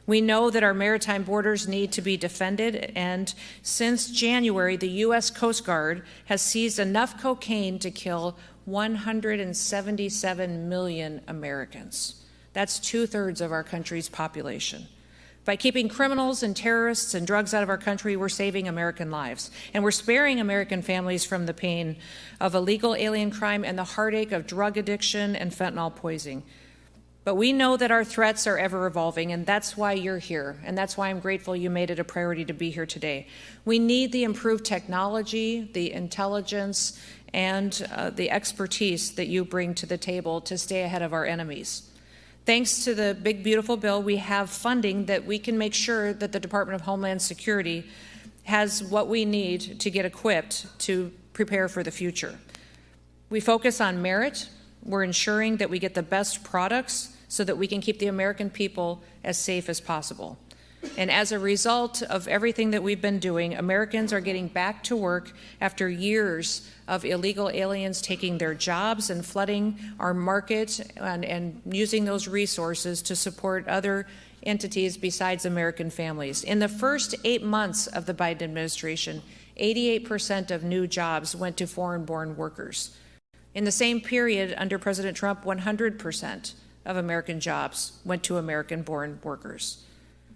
We know that our maritime borders need to be defended, and since January, the U.S. Coast Guard has seized enough cocaine to kill 177 million Americans. That's 2/3 of our country's population. By keeping criminals and terrorists and drugs out of our country, we're saving American lives. And we're sparing American families from the pain of illegal alien crime and the heartache of drug addiction and fentanyl poisoning. But we know that our threats are ever evolving, and that's why you're here, and that's why I'm grateful you made it a priority to be here today. We need the improved technology, the intelligence, and the expertise that you bring to the table to stay ahead of our enemies. Thanks to the big, beautiful bill, we have funding that we can make sure that the Department of Homeland Security has what we need to get equipped to prepare for the future. We focus on merit. We're ensuring that we get the best products so that we can keep the American people as safe as possible. And as a result of everything that we've been doing, Americans are getting back to work after years of illegal aliens taking their jobs and flooding our market and using those resources to support other entities besides American families. In the first 8 months of the Biden administration, 88% of new jobs went to foreign-born workers. In the same period under President Trump, 100% of American jobs went to American-born workers.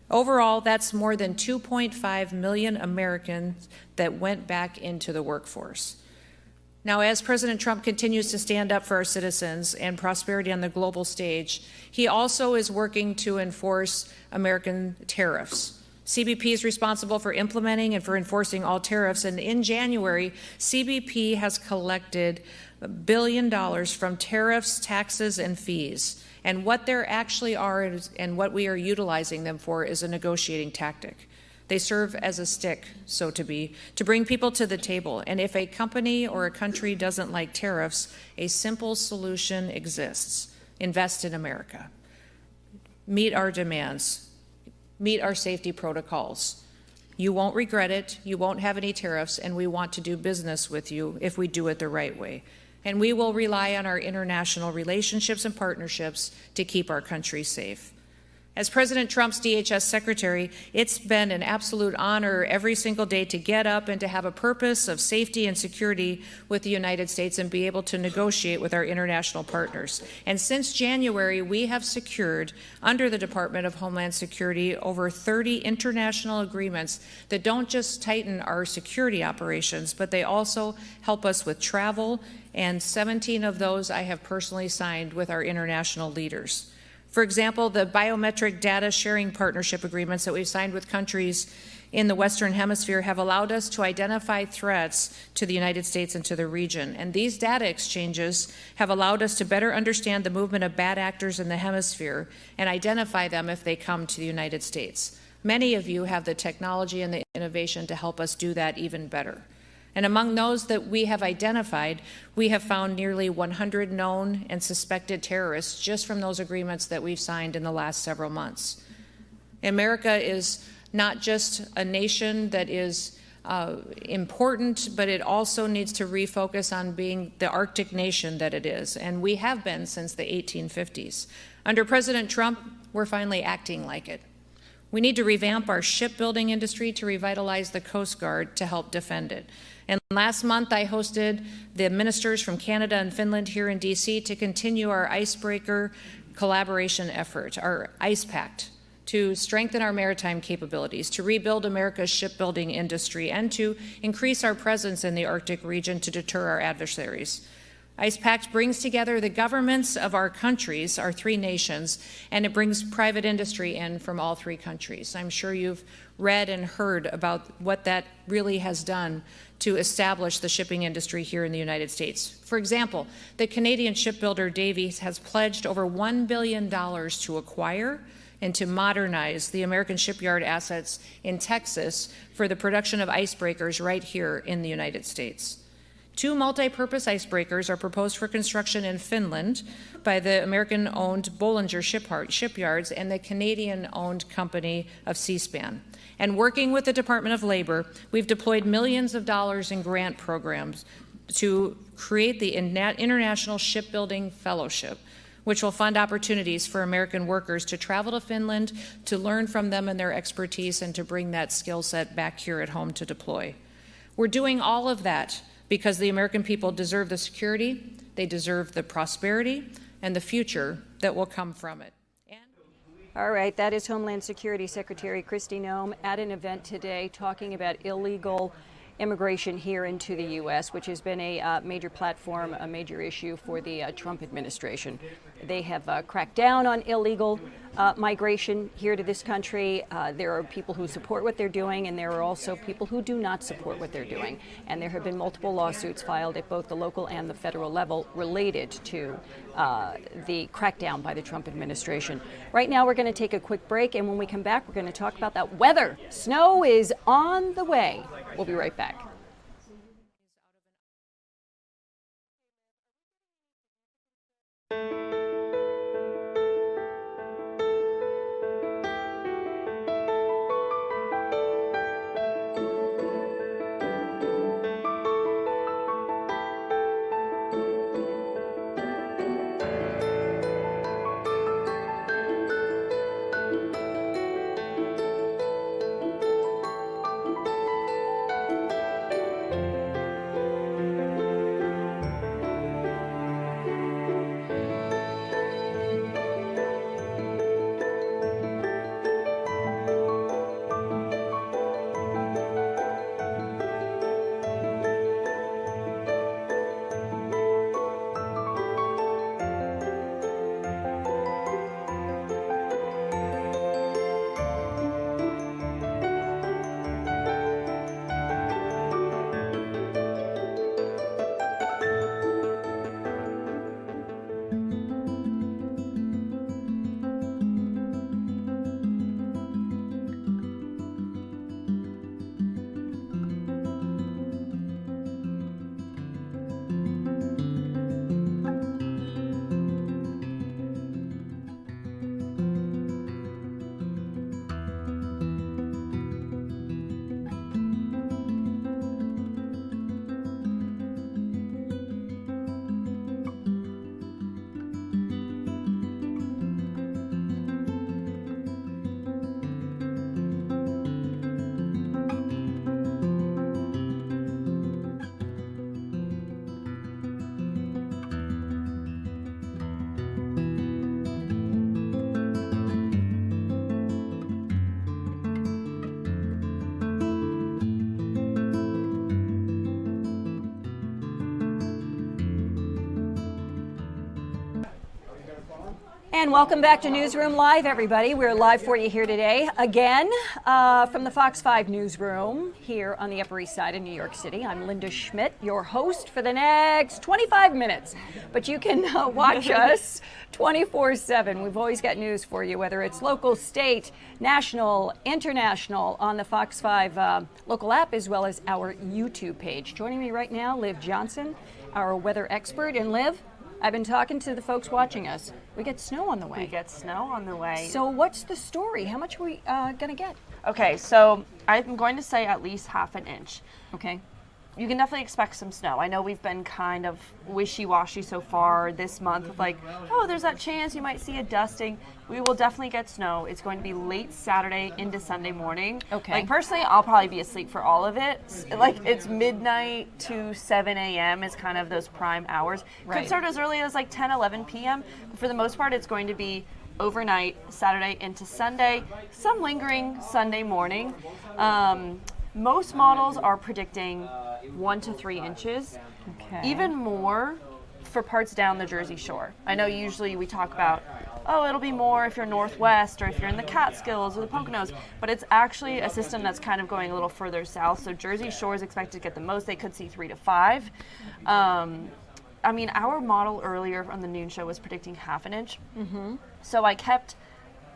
Overall, that's more than 2.5 million Americans that went back into the workforce. Now, as President Trump continues to stand up for our citizens and prosperity on the global stage, he also is working to enforce American tariffs. CBP is responsible for implementing and for enforcing all tariffs, and in January, CBP has collected $1 billion from tariffs, taxes, and fees. And what there actually are and what we are utilizing them for is a negotiating tactic. They serve as a stick, so to be, to bring people to the table. And if a company or a country doesn't like tariffs, a simple solution exists. Invest in America. Meet our demands. Meet our safety protocols. You won't regret it. You won't have any tariffs, and we want to do business with you if we do it the right way. And we will rely on our international relationships and partnerships to keep our country safe. As President Trump's DHS secretary, it's been an absolute honor every single day to get up and to have a purpose of safety and security with the United States and be able to negotiate with our international partners. And since January, we have secured, under the Department of Homeland Security, over 30 international agreements that don't just tighten our security operations, but they also help us with travel, and 17 of those I have personally signed with our international leaders. For example, the biometric data sharing partnership agreements that we've signed with countries in the Western Hemisphere have allowed us to identify threats to the United States and to the region. And these data exchanges have allowed us to better understand the movement of bad actors in the hemisphere and identify them if they come to the United States. Many of you have the technology and the innovation to help us do that even better. And among those that we have identified, we have found nearly 100 known and suspected terrorists just from those agreements that we've signed in the last several months. America is not just a nation that is important, but it also needs to refocus on being the Arctic nation that it is, and we have been since the 1850s. Under President Trump, we're finally acting like it. We need to revamp our shipbuilding industry to revitalize the Coast Guard to help defend it. And last month, I hosted the ministers from Canada and Finland here in D.C. to continue our icebreaker collaboration effort, our ICE Pact, to strengthen our maritime capabilities, to rebuild America's shipbuilding industry, and to increase our presence in the Arctic region to deter our adversaries. ICE Pact brings together the governments of our countries, our three nations, and it brings private industry in from all three countries. I'm sure you've read and heard about what that really has done to establish the shipping industry here in the United States. For example, the Canadian shipbuilder Davies has pledged over $1 billion to acquire and to modernize the American shipyard assets in Texas for the production of icebreakers right here in the United States. 2 multi-purpose icebreakers are proposed for construction in Finland by the American-owned Bollinger Shipyards and the Canadian-owned company of Seaspan. And working with the Department of Labor, we've deployed millions of dollars in grant programs to create the International Shipbuilding Fellowship, which will fund opportunities for American workers to travel to Finland, to learn from them and their expertise, and to bring that skill set back here at home to deploy. We're doing all of that because the American people deserve the security, they deserve the prosperity, and the future that will come from it. All right, that is Homeland Security Secretary Kristi Noem at an event today talking about illegal immigration here into the U.S., which has been a major platform, a major issue for the Trump administration. They have cracked down on illegal migration here to this country. There are people who support what they're doing, and there are also people who do not support what they're doing. And there have been multiple lawsuits filed at both the local and the federal level related to the crackdown by the Trump administration. Right now, we're going to take a quick break, and when we come back, we're going to talk about that weather. Snow is on the way. We'll be right back. And welcome back to Newsroom Live, everybody. We're live for you here today, again, from the Fox 5 Newsroom here on the Upper East Side of New York City. I'm Linda Schmidt, your host for the next 25 minutes. But you can watch us 24/7. We've always got news for you, whether it's local, state, national, international, on the Fox 5 local app, as well as our YouTube page. Joining me right now, Liv Johnson, our weather expert. And Liv, I've been talking to the folks watching us. We get snow on the way. We get snow on the way. So what's the story? How much are we going to get? Okay, so I'm going to say at least half an inch. Okay. You can definitely expect some snow. I know we've been kind of wishy-washy so far this month with like, oh, there's that chance you might see a dusting. We will definitely get snow. It's going to be late Saturday into Sunday morning. Okay. Like personally, I'll probably be asleep for all of it. Like it's midnight to 7 a.m. is kind of those prime hours. Right. Could start as early as like 10, 11 p.m. But for the most part, it's going to be overnight, Saturday into Sunday, some lingering Sunday morning. Most models are predicting 1 to 3 inches, even more for parts down the Jersey Shore. I know usually we talk about, oh, it'll be more if you're northwest or if you're in the Catskills or the Poconos, but it's actually a system that's kind of going a little further south. So Jersey Shore is expected to get the most. They could see 3 to 5. I mean, our model earlier on the noon show was predicting half an inch. Mm-hmm. So I kept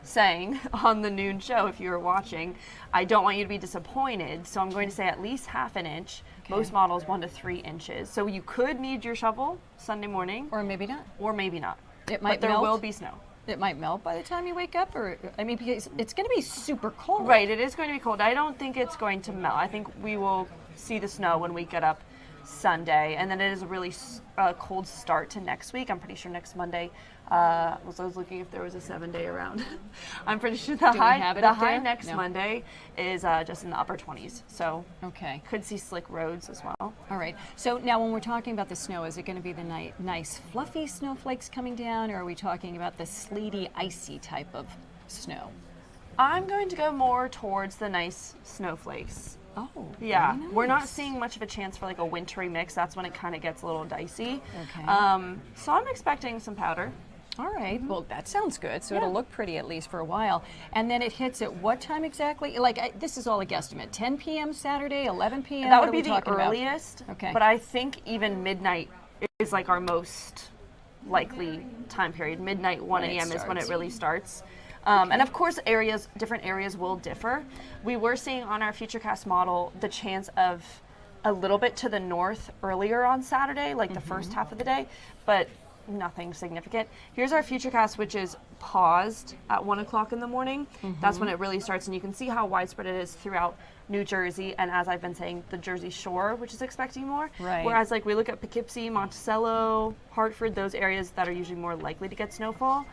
saying on the noon show, if you were watching, I don't want you to be disappointed, so I'm going to say at least half an inch. Okay. Most models 1 to 3 inches. So you could need your shovel Sunday morning. Or maybe not. Or maybe not. It might but melt. there will be snow. It might melt by the time you wake up, or, I mean, because it's going to be super cold. Right, it is going to be cold. I don't think it's going to melt. I think we will see the snow when we get up Sunday, and then it is a really cold start to next week. I'm pretty sure next Monday, I was looking if there was a 7-day around. I'm pretty sure the high next Monday is just in the upper 20s. So could see slick roads as well. All right. So now when we're talking about the snow, is it going to be the nice fluffy snowflakes coming down, or are we talking about the sleety, icy type of snow? I'm going to go more towards the nice snowflakes. Oh, yeah. very We're not nice. seeing much of a chance for like a wintry mix. That's when it kind of gets a little dicey. Okay. So I'm expecting some powder. All right. Well, that sounds good. So Yeah. it'll look pretty at least for a while. And then it hits at what time exactly? Like, this is all a guesstimate. 10 p.m. Saturday, 11 p.m.? That What would are be we the talking about? earliest. Okay. But I think even midnight is like our most likely time period. Midnight, 1 When it a.m. is when it starts. really starts. And of course, different areas will differ. We were seeing on our Futurecast model the chance of a little bit to the north earlier on Saturday, like the first half of the day, but nothing significant. Here's our Futurecast, which is paused at 1 o'clock in the morning. That's when it really starts, and you can see how widespread it is throughout New Jersey, and as I've been saying, the Jersey Shore, which is expecting more. Right. Whereas, like, we look at Poughkeepsie, Monticello, Hartford, those areas that are usually more likely to get snowfall,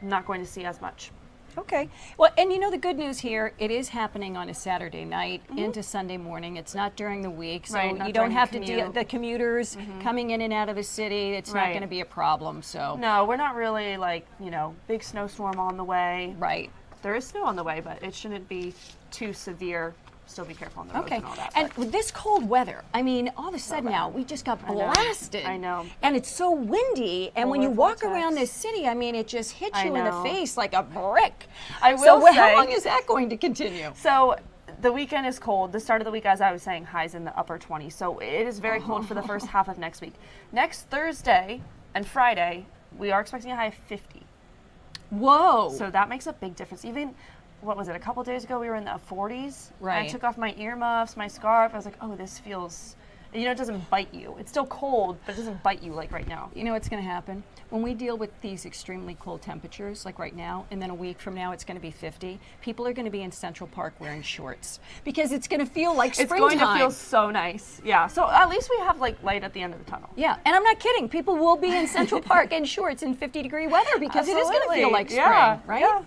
not going to see as much. Okay. Well, and you know the good news here, it is happening on a Saturday night into Sunday morning. It's not during the week, so Right, not you don't during have the to deal commute. the commuters coming in and out of the city. It's not Right. going to be a problem. So No, we're not really, like, big snowstorm on the way. Right. There is snow on the way, but it shouldn't be too severe. Still be careful on the roads Okay. and all that. And with this cold weather, I mean, all of a sudden now we just got I know. blasted. I know. And it's so windy. And when you Polar walk around vortex. this city, I mean, it just hits I you in the know. face like a brick. I will So say, how long is that going to continue? So the weekend is cold. The start of the week, as I was saying, highs in the upper 20s. So it is very cold for the first half of next week. Next Thursday and Friday, we are expecting a high of 50. Whoa. So that makes a big difference. Even, what was it, a couple days ago we were in the 40s. And Right. I took off my earmuffs, my scarf. I was like, oh, this feels, it doesn't bite you. It's still cold, but it doesn't bite you like right now. You know what's going to happen? When we deal with these extremely cold temperatures, like right now, and then a week from now it's going to be 50, people are going to be in Central Park wearing shorts because it's going to feel like It's springtime. going to feel so nice. Yeah, so at least we have like light at the end of the tunnel. Yeah, and I'm not kidding. People will be in Central Park in shorts in 50-degree weather because it is going to feel Absolutely. like spring, Yeah, right? yeah.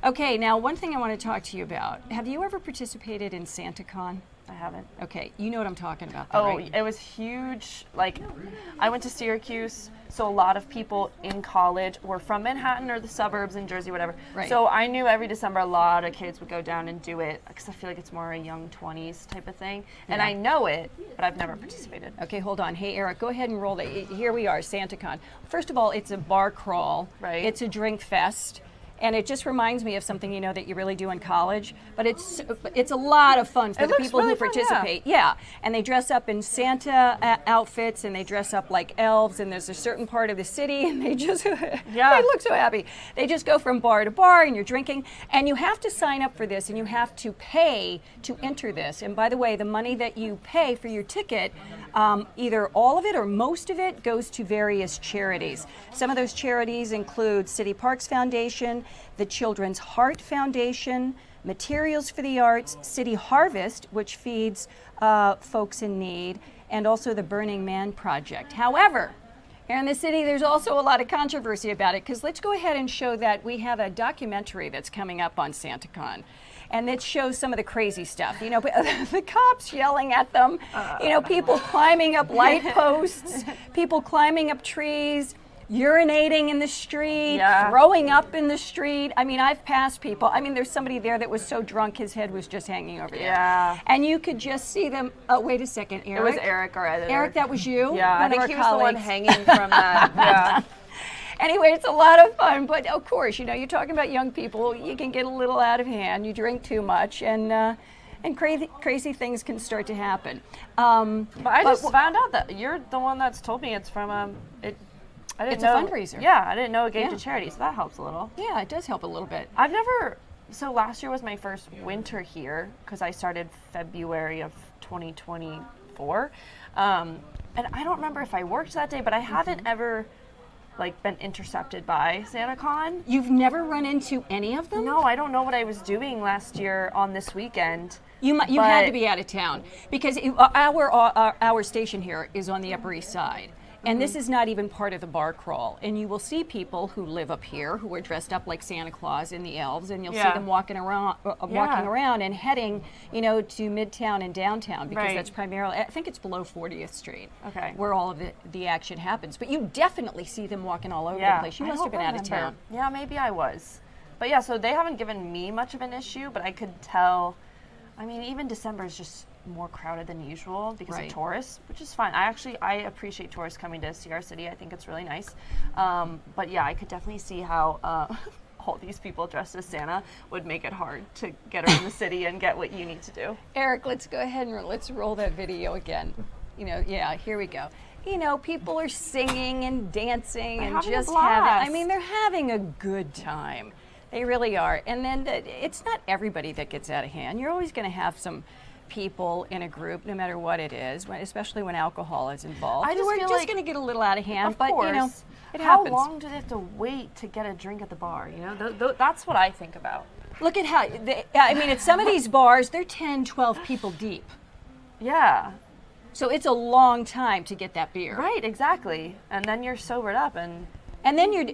Okay, now one thing I want to talk to you about. Have you ever participated in SantaCon? I haven't. Okay, you know what I'm talking about, though, Oh, right? it was huge. Like, I went to Syracuse, so a lot of people in college were from Manhattan or the suburbs in Jersey, whatever. Right. So I knew every December a lot of kids would go down and do it because I feel like it's more a young 20s type of thing. And Yeah. I know it, but I've never participated. Okay, hold on. Hey, Eric, go ahead and roll it. Here we are, SantaCon. First of all, it's a bar crawl. Right. It's a drink fest. And it just reminds me of something that you really do in college. But it's a lot of fun for It the looks people really who fun, participate. Yeah, and they dress up in Santa outfits, and they dress up like elves. And there's a certain part of the city, and they just they look so happy. They just go from bar to bar, and you're drinking. And you have to sign up for this, and you have to pay to enter this. And by the way, the money that you pay for your ticket, either all of it or most of it goes to various charities. Some of those charities include City Parks Foundation, the Children's Heart Foundation, Materials for the Arts, City Harvest, which feeds folks in need, and also the Burning Man Project. However, here in the city, there's also a lot of controversy about it, because let's go ahead and show that we have a documentary that's coming up on SantaCon. And it shows some of the crazy stuff. The cops yelling at them, people climbing up light posts, people climbing up trees, urinating in the street, throwing up in the street. I mean, I've passed people. I mean, there's somebody there that was so drunk his head was just hanging over there. Yeah. And you could just see them. Oh, wait a second, Eric. It was Eric, our editor. Eric, that was you? Yeah, I One of think our he was the one colleagues. hanging from that. Yeah. Anyway, it's a lot of fun, but of course, you're talking about young people. You can get a little out of hand. You drink too much, and crazy things can start to happen. But I just found out that you're the one that's told me it's from I didn't It's know, a fundraiser. Yeah, I didn't know it gave Yeah. to charity, so that helps a little. Yeah, it does help a little bit. So last year was my first winter here because I started February of 2024. And I don't remember if I worked that day, but I haven't ever been intercepted by SantaCon. You've never run into any of them? No, I don't know what I was doing last year on this weekend. You had to be out of town because our station here is on the Upper East Side. And this is not even part of the bar crawl. And you will see people who live up here who are dressed up like Santa Claus and the elves, and you'll see them walking around and heading, to Midtown and downtown, because that's primarily, I think it's below 40th Street, where all of the action happens. But you definitely see them walking all over the place. You must have been out of town. Yeah, maybe I was. But yeah, so they haven't given me much of an issue, but I could tell I mean, even December is just more crowded than usual because Right. of tourists, which is fine. I appreciate tourists coming to see our city. I think it's really nice. But yeah, I could definitely see how all these people dressed as Santa would make it hard to get around the city and get what you need to do. Eric, let's go ahead and let's roll that video again. You know, yeah, here we go. You know, people are singing and dancing They're and having a just blast. I mean, they're having a good time. They really are. And then it's not everybody that gets out of hand. You're always going to have some people in a group, no matter what it is, especially when alcohol is involved. I just We're feel just like- going to get a little out of hand, Of but course. you know, it How happens. long do they have to wait to get a drink at the bar? You know, that's what I think about. Look at how, I mean, at some of these bars, they're 10, 12 people deep. Yeah. So it's a long time to get that beer. Right, exactly. And then you're sobered up and then you're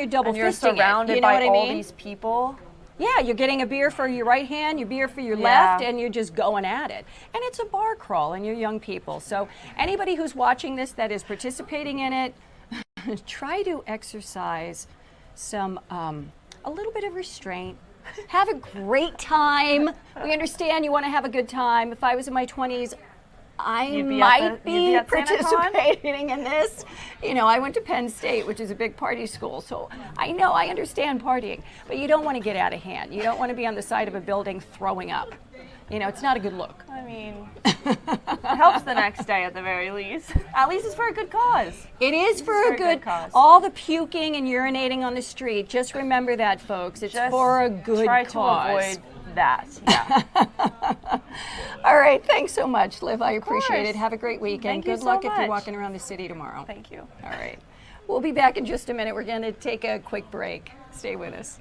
double and you're fisting it. surrounded You know by what I all mean? these people. Yeah, you're getting a beer for your right hand, your beer for your Yeah. left, and you're just going at it. And it's a bar crawl, and you're young people. So anybody who's watching this that is participating in it, try to exercise some, a little bit of restraint. Have a great time. We understand you want to have a good time. If I was in my 20s, I You'd be might at be SantaCon? participating in this. You know, I went to Penn State, which is a big party school, so I know, I understand partying, but you don't want to get out of hand. You don't want to be on the side of a building throwing up. You know, it's not a good look. I mean, it helps the next day at the very least. At least it's for a good cause. It is for a good cause. All the puking and urinating on the street, just remember that, folks. It's Just for a good try cause. to avoid that. Yeah. All right, thanks so much, Liv. I appreciate course. it. Have a great weekend. Thank you Good so luck if you're much. walking around the city tomorrow. Thank you. All right. We'll be back in just a minute. We're going to take a quick break. Stay with us.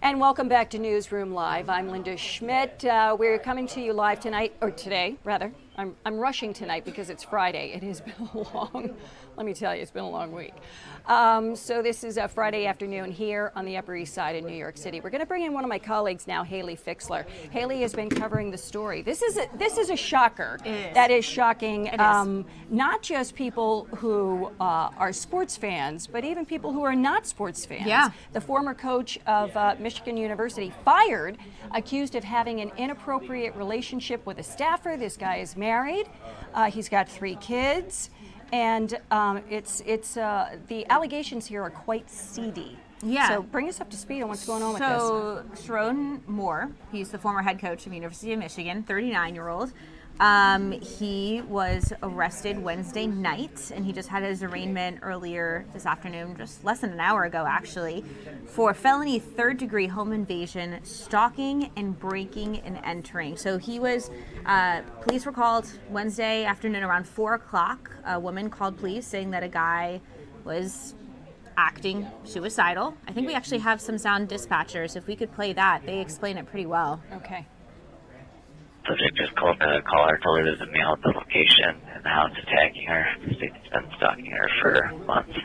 And welcome back to Newsroom Live. I'm Linda Schmidt. We're coming to you live tonight, or today, rather. I'm rushing tonight because it's Friday. It has been a long, let me tell you, it's been a long week. So this is a Friday afternoon here on the Upper East Side in New York City. We're going to bring in one of my colleagues now, Haley Fixler. Haley has been covering the story. This is a shocker. That is shocking. Not just people who are sports fans, but even people who are not sports fans. Yeah. The former coach of Michigan University fired, accused of having an inappropriate relationship with a staffer. This guy is married. He's got 3 kids. And the allegations here are quite seedy. Yeah. So bring us up to speed on what's going on with So Sharon Moore, he's the former head coach of University of Michigan, 39-year-old. He was arrested Wednesday night, and he just had his arraignment earlier this afternoon, just less than an hour ago, actually, for felony third-degree home invasion, stalking, and breaking and entering. So he was, police were called Wednesday afternoon around 4 o'clock. A woman called police saying that a guy was acting suicidal. I think we actually have some sound dispatchers. If we could play that, they explain it pretty well. Okay. Subject just called the caller, told her there's a male at the location, and the hound's attacking her. The state's been stalking her for months.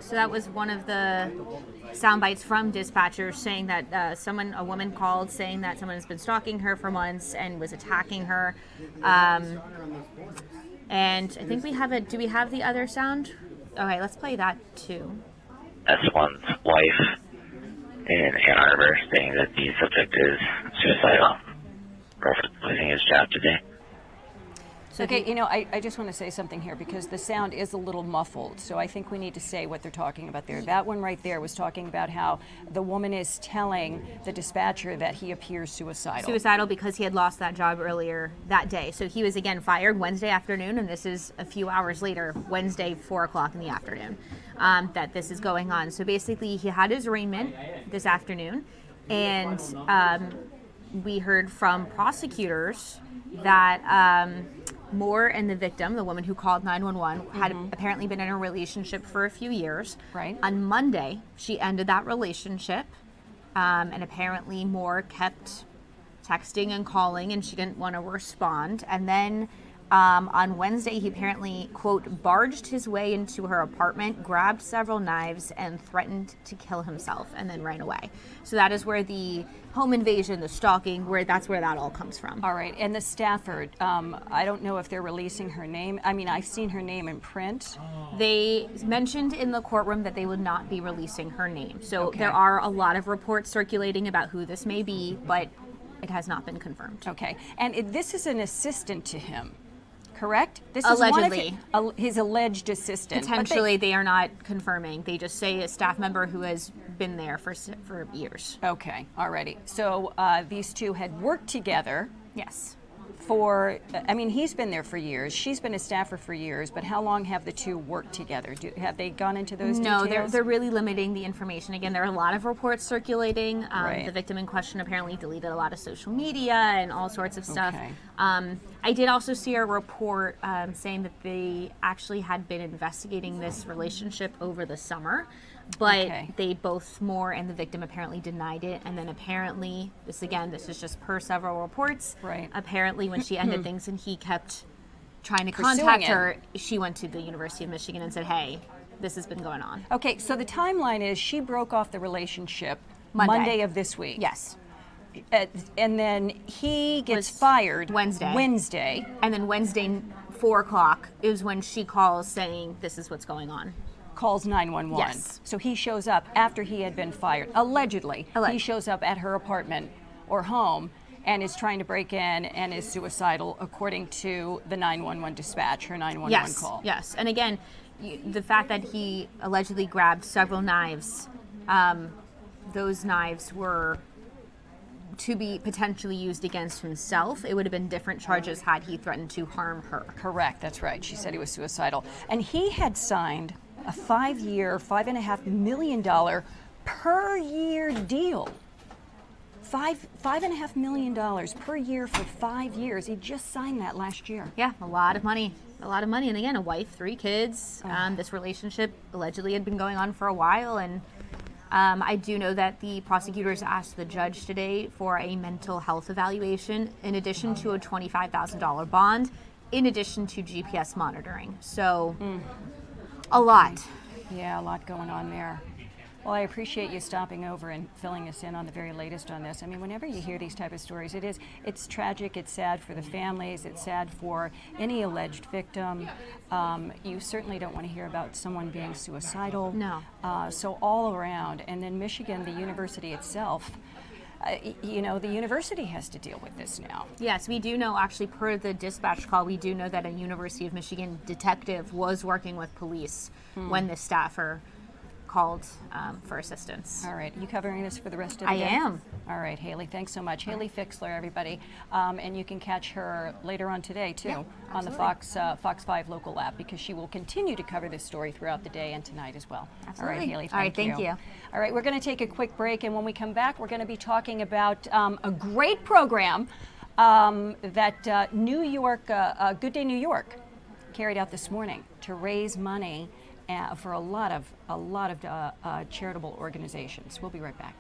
So that was one of the sound bites from dispatchers saying that a woman called saying that someone has been stalking her for months and was attacking her. And I think we have it. Do we have the other sound? Okay, let's play that too. S1's wife in Ann Arbor saying that the subject is suicidal, losing his job today. Okay, you know, I just want to say something here because the sound is a little muffled, so I think we need to say what they're talking about there. That one right there was talking about how the woman is telling the dispatcher that he appears suicidal. Suicidal because he had lost that job earlier that day. So he was again fired Wednesday afternoon, and this is a few hours later, Wednesday, 4 o'clock in the afternoon, that this is going on. So basically, he had his arraignment this afternoon, and we heard from prosecutors that Moore and the victim, the woman who called 911, had apparently been in a relationship for a few years. Right. On Monday, she ended that relationship, and apparently Moore kept texting and calling, and she didn't want to respond. And then on Wednesday, he apparently, quote, barged his way into her apartment, grabbed several knives, and threatened to kill himself, and then ran away. So that is where the home invasion, the stalking, that's where that all comes from. All right, and the Stafford, I don't know if they're releasing her name. I mean, I've seen her name in print. They mentioned in the courtroom that they would not be releasing her name. So Okay. there are a lot of reports circulating about who this may be, but it has not been confirmed. Okay, and this is an assistant to him, correct? This Allegedly. is one of his alleged assistant. Potentially, they are not confirming. They just say a staff member who has been there for years. Okay, alrighty. So these two had worked together. Yes. I mean, he's been there for years. She's been a staffer for years. But how long have the two worked together? Have they gone into those details? No, they're really limiting the information. Again, there are a lot of reports circulating. Right. The victim in question apparently deleted a lot of social media and all sorts of stuff. Okay. I did also see a report saying that they actually had been investigating this relationship over the summer, but they both, Moore and the victim, apparently denied it. And then apparently, this is just per several reports. Right. Apparently, when she ended things and he kept trying to Pursuing contact it. her, she went to the University of Michigan and said, hey, this has been going on. Okay, so the timeline is she broke off the relationship Monday of this week. Yes. And then he gets fired Wednesday. And then Wednesday, 4 o'clock, is when she calls saying this is what's going on. Calls 911. Yes. So he shows up after he had been fired. Allegedly. He shows up at her apartment or home and is trying to break in and is suicidal, according to the 911 dispatch, her 911 call. Yes. And again, the fact that he allegedly grabbed several knives, those knives were to be potentially used against himself. It would have been different charges had he threatened to harm her. Correct, that's right. She said he was suicidal. And he had signed a 5-year, $5.5 million per year deal. $5.5 million per year for 5 years. He just signed that last year. Yeah, a lot of money. A lot of money. And again, a wife, 3 kids. This relationship allegedly had been going on for a while. And I do know that the prosecutors asked the judge today for a mental health evaluation in addition to a $25,000 bond, in addition to GPS monitoring. So, a lot. Yeah, a lot going on there. Well, I appreciate you stopping over and filling us in on the very latest on this. I mean, whenever you hear these type of stories, it's tragic, it's sad for the families, it's sad for any alleged victim. You certainly don't want to hear about someone being suicidal. No. So all around. And then Michigan, the university itself, the university has to deal with this now. Yes, we do know, actually, per the dispatch call, we do know that a University of Michigan detective was working with police when the staffer called for assistance. All right. You covering this for the rest of the day? I am. All right, Haley. Thanks so much. Haley Fixler, everybody. And you can catch her later on today, too, on the Fox 5 local app, because she will continue to cover this story throughout the day and tonight as well. Absolutely. All right, Haley. All right, thank you. All right, we're going to take a quick break, and when we come back, we're going to be talking about a great program that New York, Good Day New York, carried out this morning to raise money for a lot of charitable organizations. We'll be right back.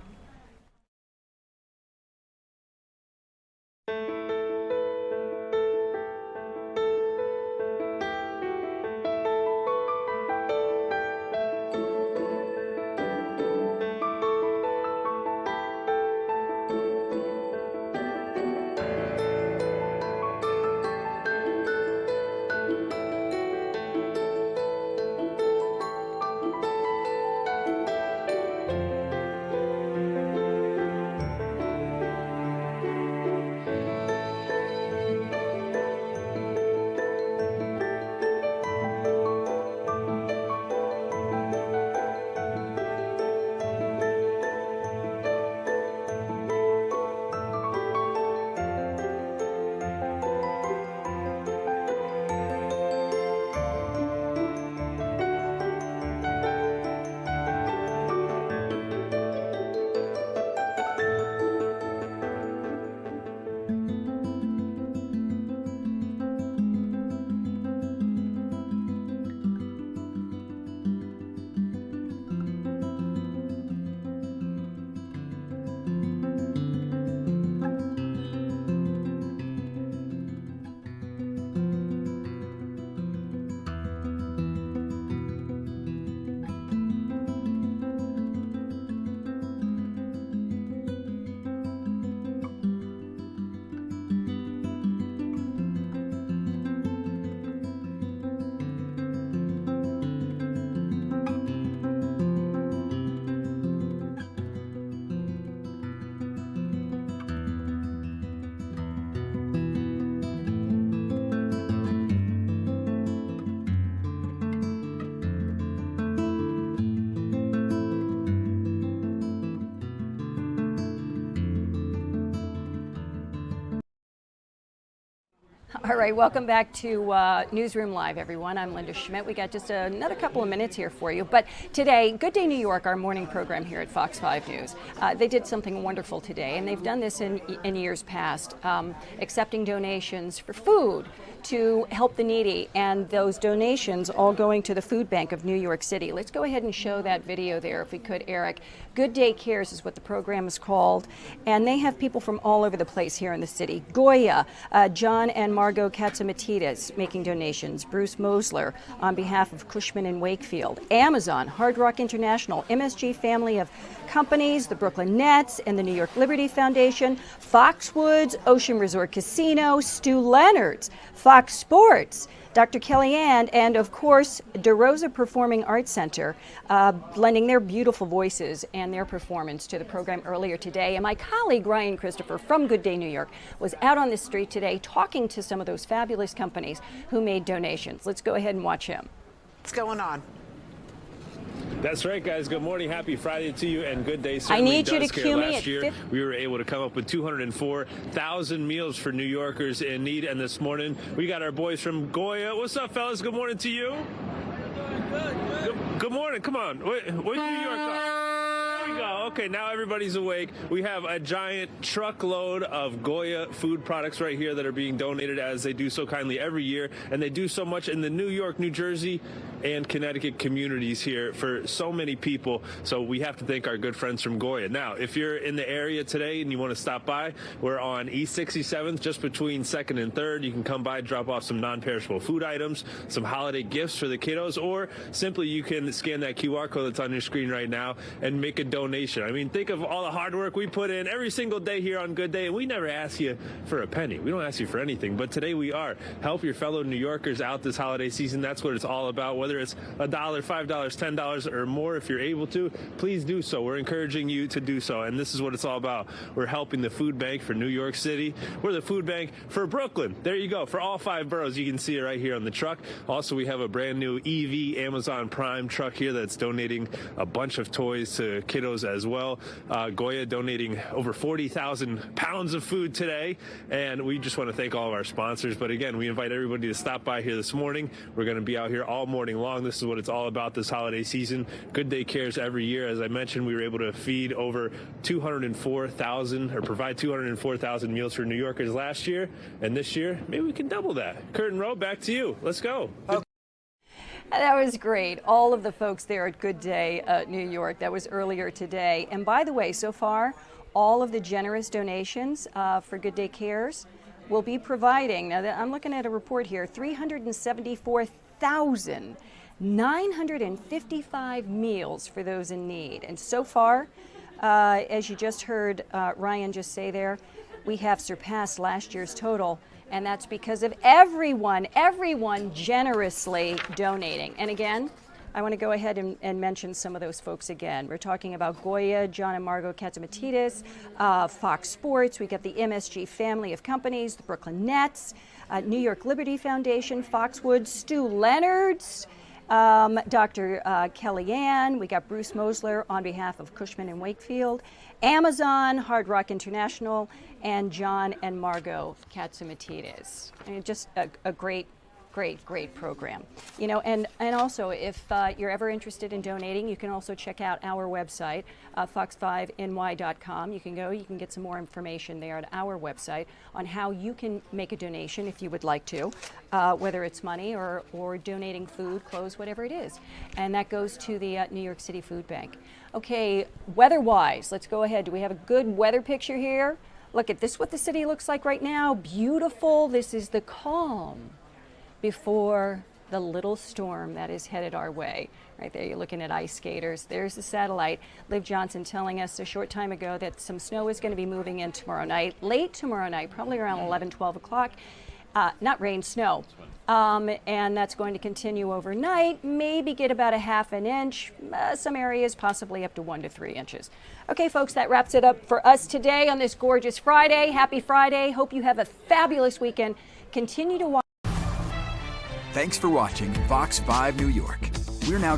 All right, welcome back to Newsroom Live, everyone. I'm Linda Schmidt. We got just another couple of minutes here for you. But today, Good Day New York, our morning program here at Fox 5 News, they did something wonderful today, and they've done this in years past, accepting donations for food to help the needy, and those donations all going to the Food Bank of New York City. Let's go ahead and show that video there, if we could, Eric. Good Day Cares is what the program is called, and they have people from all over the place here in the city. Goya, John and Margot Katsamatidis making donations, Bruce Mosler on behalf of Cushman and Wakefield, Amazon, Hard Rock International, MSG family of companies, the Brooklyn Nets and the New York Liberty Foundation, Foxwoods, Ocean Resort Casino, Stu Leonard's, Fox Sports, Dr. Kellyanne, and of course, DeRosa Performing Arts Center, lending their beautiful voices and their performance to the program earlier today. And my colleague, Ryan Christopher from Good Day New York, was out on the street today talking to some of those fabulous companies who made donations. Let's go ahead and watch him. What's going on? That's right, guys. Good morning. Happy Friday to you, and Good Day. I need you to cue me last year, we were able to come up with 204,000 meals for New Yorkers in need, and this morning we got our boys from Goya. What's up, fellas? Good morning to you. Good morning. Come on. Where's New York? There we go. Okay, now everybody's awake. We have a giant truckload of Goya food products right here that are being donated, as they do so kindly every year, and they do so much in the New York, New Jersey, and Connecticut communities here for so many people. So we have to thank our good friends from Goya. Now, if you're in the area today and you want to stop by, we're on East 67th, just between 2nd and 3rd. You can come by, drop off some non-perishable food items, some holiday gifts for the kiddos, or simply you can scan that QR code that's on your screen right now and make a donation donation. I mean, think of all the hard work we put in every single day here on Good Day, and we never ask you for a penny. We don't ask you for anything, but today we are. Help your fellow New Yorkers out this holiday season. That's what it's all about. Whether it's $1, $5, $10 or more, if you're able to, please do so. We're encouraging you to do so, and this is what it's all about. We're helping the food bank for New York City. We're the food bank for Brooklyn. There you go. For all 5 boroughs, you can see it right here on the truck. Also, we have a brand new EV Amazon Prime truck here that's donating a bunch of toys to kiddos as well. Goya donating over 40,000 pounds of food today, and we just want to thank all of our sponsors. But again, we invite everybody to stop by here this morning. We're going to be out here all morning long. This is what it's all about this holiday season. Good Day Cares every year. As I mentioned, we were able to feed over 204,000 or provide 204,000 meals for New Yorkers last year, and this year maybe we can double that. Curtin Row, back to you. Let's go. That was great. All of the folks there at Good Day, New York. That was earlier today. And by the way, so far, all of the generous donations for Good Day Cares will be providing, now I'm looking at a report here, 374,955 meals for those in need. And so far, as you just heard Ryan just say there, we have surpassed last year's total. And that's because of everyone generously donating. And again, I want to go ahead and mention some of those folks again. We're talking about Goya, John and Margot Katzimatidis, Fox Sports. We got the MSG family of companies, the Brooklyn Nets, New York Liberty Foundation, Foxwoods, Stu Leonard's, Dr. Kellyanne. We got Bruce Mosler on behalf of Cushman and Wakefield, Amazon, Hard Rock International, and John and Margot Katzimatidis. I mean, just a great program. You know, and also if you're ever interested in donating, you can also check out our website, fox5ny.com. You can get some more information there at our website on how you can make a donation if you would like to, whether it's money or donating food, clothes, whatever it is. And that goes to the New York City Food Bank. Okay, weather-wise, let's go ahead. Do we have a good weather picture here? Look at this, what the city looks like right now. Beautiful. This is the calm before the little storm that is headed our way. Right there, you're looking at ice skaters. There's the satellite. Liv Johnson telling us a short time ago that some snow is going to be moving in tomorrow night, late tomorrow night, probably around 11, 12 o'clock. Not rain, snow. And that's going to continue overnight, maybe get about a ½ an inch, some areas possibly up to 1 to 3 inches. Okay, folks, that wraps it up for us today on this gorgeous Friday. Happy Friday. Hope you have a fabulous weekend. Continue to watch. Thanks for watching Fox 5 New York. We're now